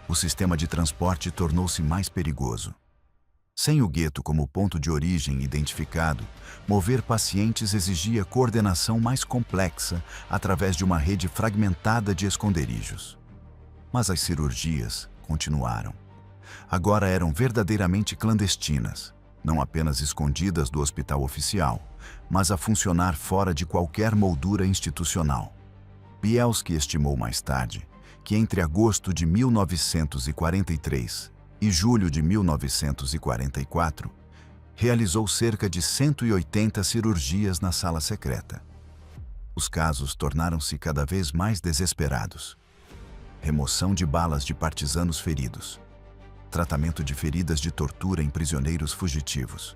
O sistema de transporte tornou-se mais perigoso. Sem o gueto como ponto de origem identificado, mover pacientes exigia coordenação mais complexa através de uma rede fragmentada de esconderijos. Mas as cirurgias continuaram. Agora eram verdadeiramente clandestinas, não apenas escondidas do hospital oficial, mas a funcionar fora de qualquer moldura institucional. Bielski estimou mais tarde que entre agosto de 1943 e julho de 1944, realizou cerca de 180 cirurgias na sala secreta. Os casos tornaram-se cada vez mais desesperados. Remoção de balas de partisanos feridos. Tratamento de feridas de tortura em prisioneiros fugitivos.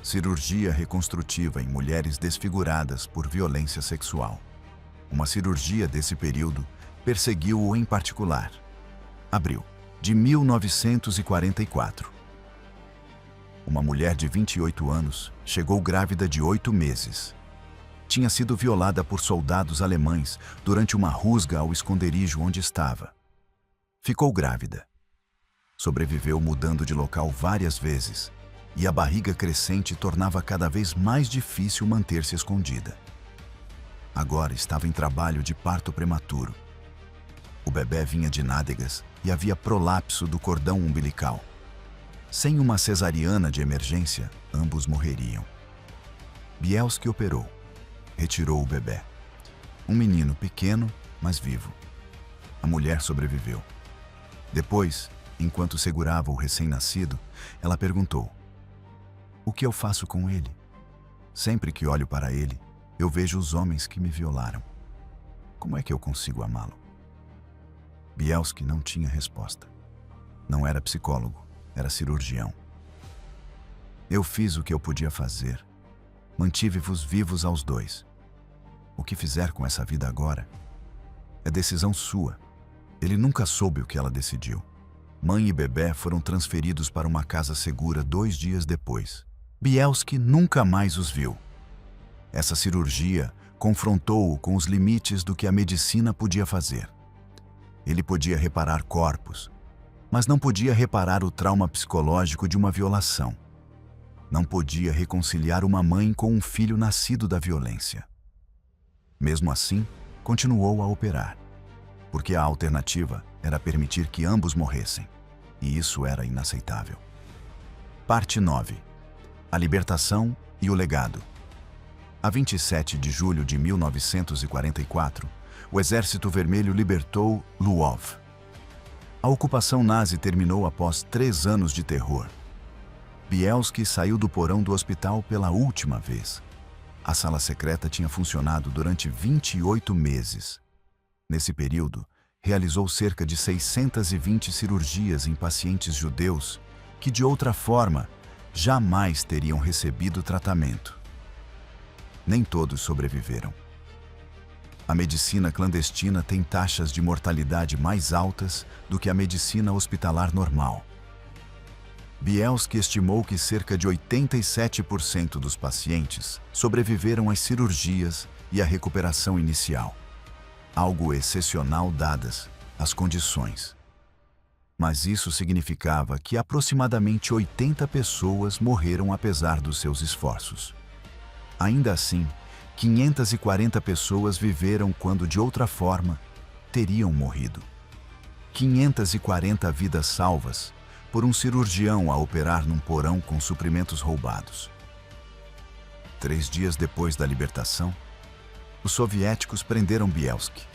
Cirurgia reconstrutiva em mulheres desfiguradas por violência sexual. Uma cirurgia desse período perseguiu-o em particular. Abril de 1944. Uma mulher de 28 anos chegou grávida de 8 meses. Tinha sido violada por soldados alemães durante uma rusga ao esconderijo onde estava. Ficou grávida. Sobreviveu mudando de local várias vezes, e a barriga crescente tornava cada vez mais difícil manter-se escondida. Agora estava em trabalho de parto prematuro. O bebê vinha de nádegas e havia prolapso do cordão umbilical. Sem uma cesariana de emergência, ambos morreriam. Bielski operou. Retirou o bebê. Um menino pequeno, mas vivo. A mulher sobreviveu. Depois, enquanto segurava o recém-nascido, ela perguntou: "O que eu faço com ele? Sempre que olho para ele, eu vejo os homens que me violaram. Como é que eu consigo amá-lo?" Bielski não tinha resposta. Não era psicólogo, era cirurgião. "Eu fiz o que eu podia fazer. Mantive-vos vivos aos dois. O que fizer com essa vida agora é decisão sua." Ele nunca soube o que ela decidiu. Mãe e bebê foram transferidos para uma casa segura 2 dias depois. Bielski nunca mais os viu. Essa cirurgia confrontou-o com os limites do que a medicina podia fazer. Ele podia reparar corpos, mas não podia reparar o trauma psicológico de uma violação. Não podia reconciliar uma mãe com um filho nascido da violência. Mesmo assim, continuou a operar, porque a alternativa era permitir que ambos morressem, e isso era inaceitável. Parte 9. A libertação e o legado. A 27 de julho de 1944, o Exército Vermelho libertou Lwów. A ocupação nazi terminou após 3 anos de terror. Bielski saiu do porão do hospital pela última vez. A sala secreta tinha funcionado durante 28 meses. Nesse período, realizou cerca de 620 cirurgias em pacientes judeus que, de outra forma, jamais teriam recebido tratamento. Nem todos sobreviveram. A medicina clandestina tem taxas de mortalidade mais altas do que a medicina hospitalar normal. Bielski estimou que cerca de 87% dos pacientes sobreviveram às cirurgias e à recuperação inicial. Algo excepcional dadas as condições. Mas isso significava que aproximadamente 80 pessoas morreram apesar dos seus esforços. Ainda assim, 540 pessoas viveram quando, de outra forma, teriam morrido. 540 vidas salvas por um cirurgião a operar num porão com suprimentos roubados. 3 dias depois da libertação, os soviéticos prenderam Bielski.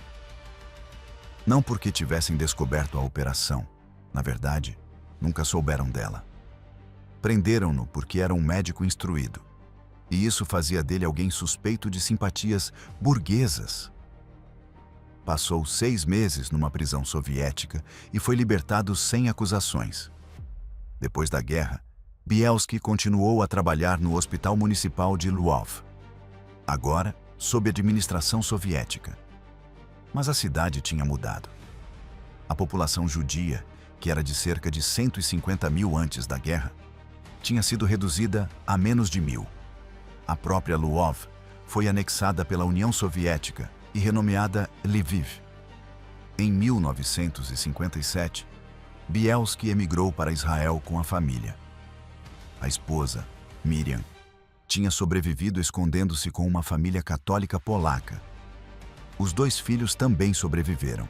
Não porque tivessem descoberto a operação, na verdade, nunca souberam dela. Prenderam-no porque era um médico instruído, e isso fazia dele alguém suspeito de simpatias burguesas. Passou 6 meses numa prisão soviética e foi libertado sem acusações. Depois da guerra, Bielski continuou a trabalhar no Hospital Municipal de Lwów, agora sob administração soviética. Mas a cidade tinha mudado. A população judia, que era de cerca de 150 mil antes da guerra, tinha sido reduzida a menos de 1.000. A própria Lwów foi anexada pela União Soviética e renomeada Lviv. Em 1957, Bielski emigrou para Israel com a família. A esposa, Miriam, tinha sobrevivido escondendo-se com uma família católica polaca. Os 2 filhos também sobreviveram.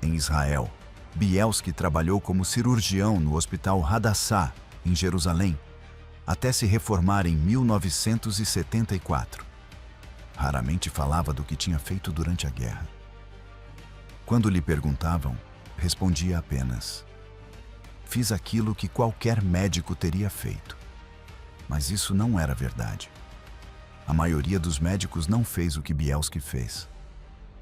Em Israel, Bielski trabalhou como cirurgião no Hospital Hadassah, em Jerusalém, até se reformar em 1974. Raramente falava do que tinha feito durante a guerra. Quando lhe perguntavam, respondia apenas: "Fiz aquilo que qualquer médico teria feito." Mas isso não era verdade. A maioria dos médicos não fez o que Bielski fez.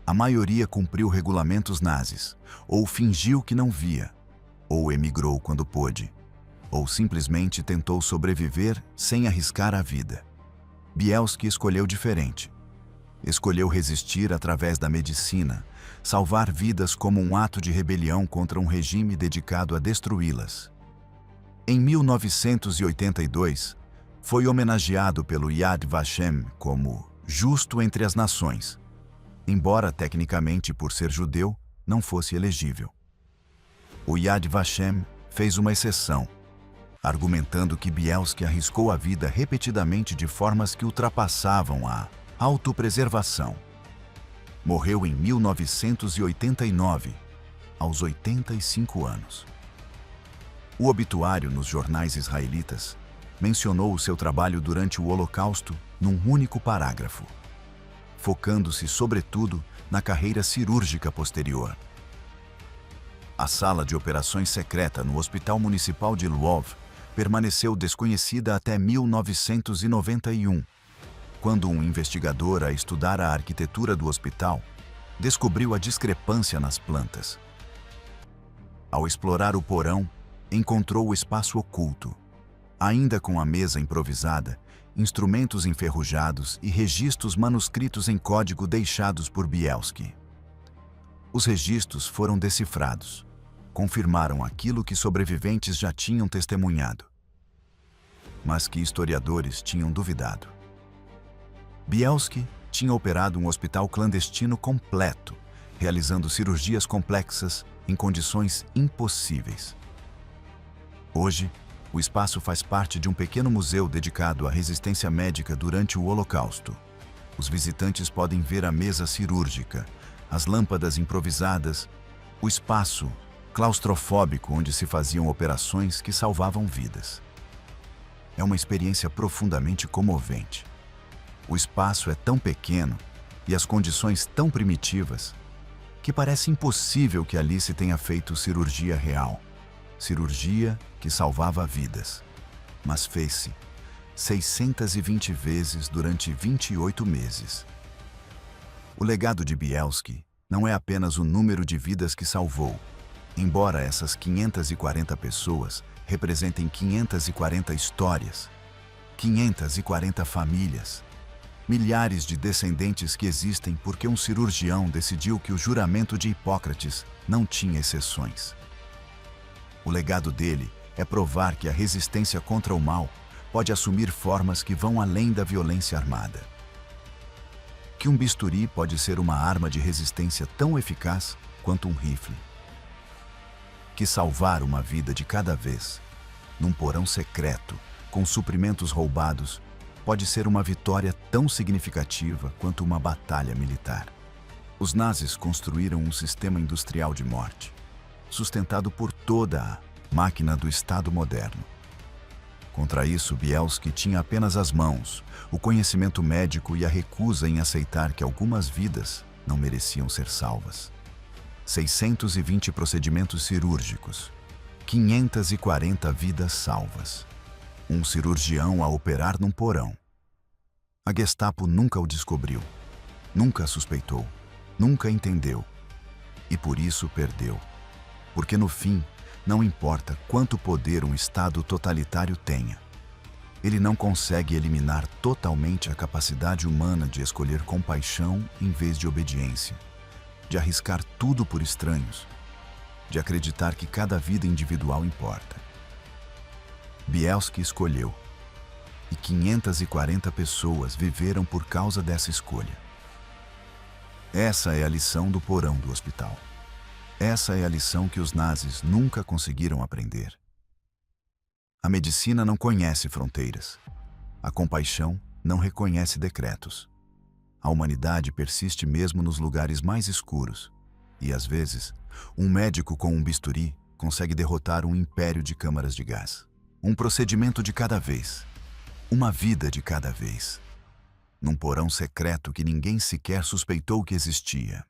A maioria cumpriu regulamentos nazis, ou fingiu que não via, ou emigrou quando pôde, ou simplesmente tentou sobreviver sem arriscar a vida. Bielski escolheu diferente. Escolheu resistir através da medicina, salvar vidas como um ato de rebelião contra um regime dedicado a destruí-las. Em 1982, foi homenageado pelo Yad Vashem como justo entre as nações, embora tecnicamente, por ser judeu, não fosse elegível. O Yad Vashem fez uma exceção, argumentando que Bielski arriscou a vida repetidamente de formas que ultrapassavam a autopreservação. Morreu em 1989, aos 85 anos. O obituário nos jornais israelitas mencionou o seu trabalho durante o Holocausto num único parágrafo, focando-se sobretudo na carreira cirúrgica posterior. A sala de operações secreta no Hospital Municipal de Lwów permaneceu desconhecida até 1991, quando um investigador a estudar a arquitetura do hospital descobriu a discrepância nas plantas. Ao explorar o porão, encontrou o espaço oculto, ainda com a mesa improvisada, instrumentos enferrujados e registros manuscritos em código deixados por Bielski. Os registros foram decifrados, confirmaram aquilo que sobreviventes já tinham testemunhado, mas que historiadores tinham duvidado. Bielski tinha operado um hospital clandestino completo, realizando cirurgias complexas em condições impossíveis. Hoje, o espaço faz parte de um pequeno museu dedicado à resistência médica durante o Holocausto. Os visitantes podem ver a mesa cirúrgica, as lâmpadas improvisadas, o espaço claustrofóbico onde se faziam operações que salvavam vidas. É uma experiência profundamente comovente. O espaço é tão pequeno e as condições tão primitivas que parece impossível que ali se tenha feito cirurgia real. Cirurgia que salvava vidas, mas fez-se 620 vezes durante 28 meses. O legado de Bielski não é apenas o número de vidas que salvou, embora essas 540 pessoas representem 540 histórias, 540 famílias, milhares de descendentes que existem porque um cirurgião decidiu que o juramento de Hipócrates não tinha exceções. O legado dele é provar que a resistência contra o mal pode assumir formas que vão além da violência armada. Que um bisturi pode ser uma arma de resistência tão eficaz quanto um rifle. que salvar uma vida de cada vez, num porão secreto, com suprimentos roubados, pode ser uma vitória tão significativa quanto uma batalha militar. Os nazis construíram um sistema industrial de morte, sustentado por toda a máquina do Estado moderno. Contra isso, Bielski tinha apenas as mãos, o conhecimento médico e a recusa em aceitar que algumas vidas não mereciam ser salvas. 620 procedimentos cirúrgicos, 540 vidas salvas. Um cirurgião a operar num porão. A Gestapo nunca o descobriu, nunca suspeitou, nunca entendeu. E por isso perdeu. Porque no fim, não importa quanto poder um Estado totalitário tenha, ele não consegue eliminar totalmente a capacidade humana de escolher compaixão em vez de obediência, de arriscar tudo por estranhos, de acreditar que cada vida individual importa. Bielski escolheu, e 540 pessoas viveram por causa dessa escolha. Essa é a lição do porão do hospital. Essa é a lição que os nazis nunca conseguiram aprender. A medicina não conhece fronteiras. A compaixão não reconhece decretos. A humanidade persiste mesmo nos lugares mais escuros. E, às vezes, um médico com um bisturi consegue derrotar um império de câmaras de gás. Um procedimento de cada vez. Uma vida de cada vez. Num porão secreto que ninguém sequer suspeitou que existia.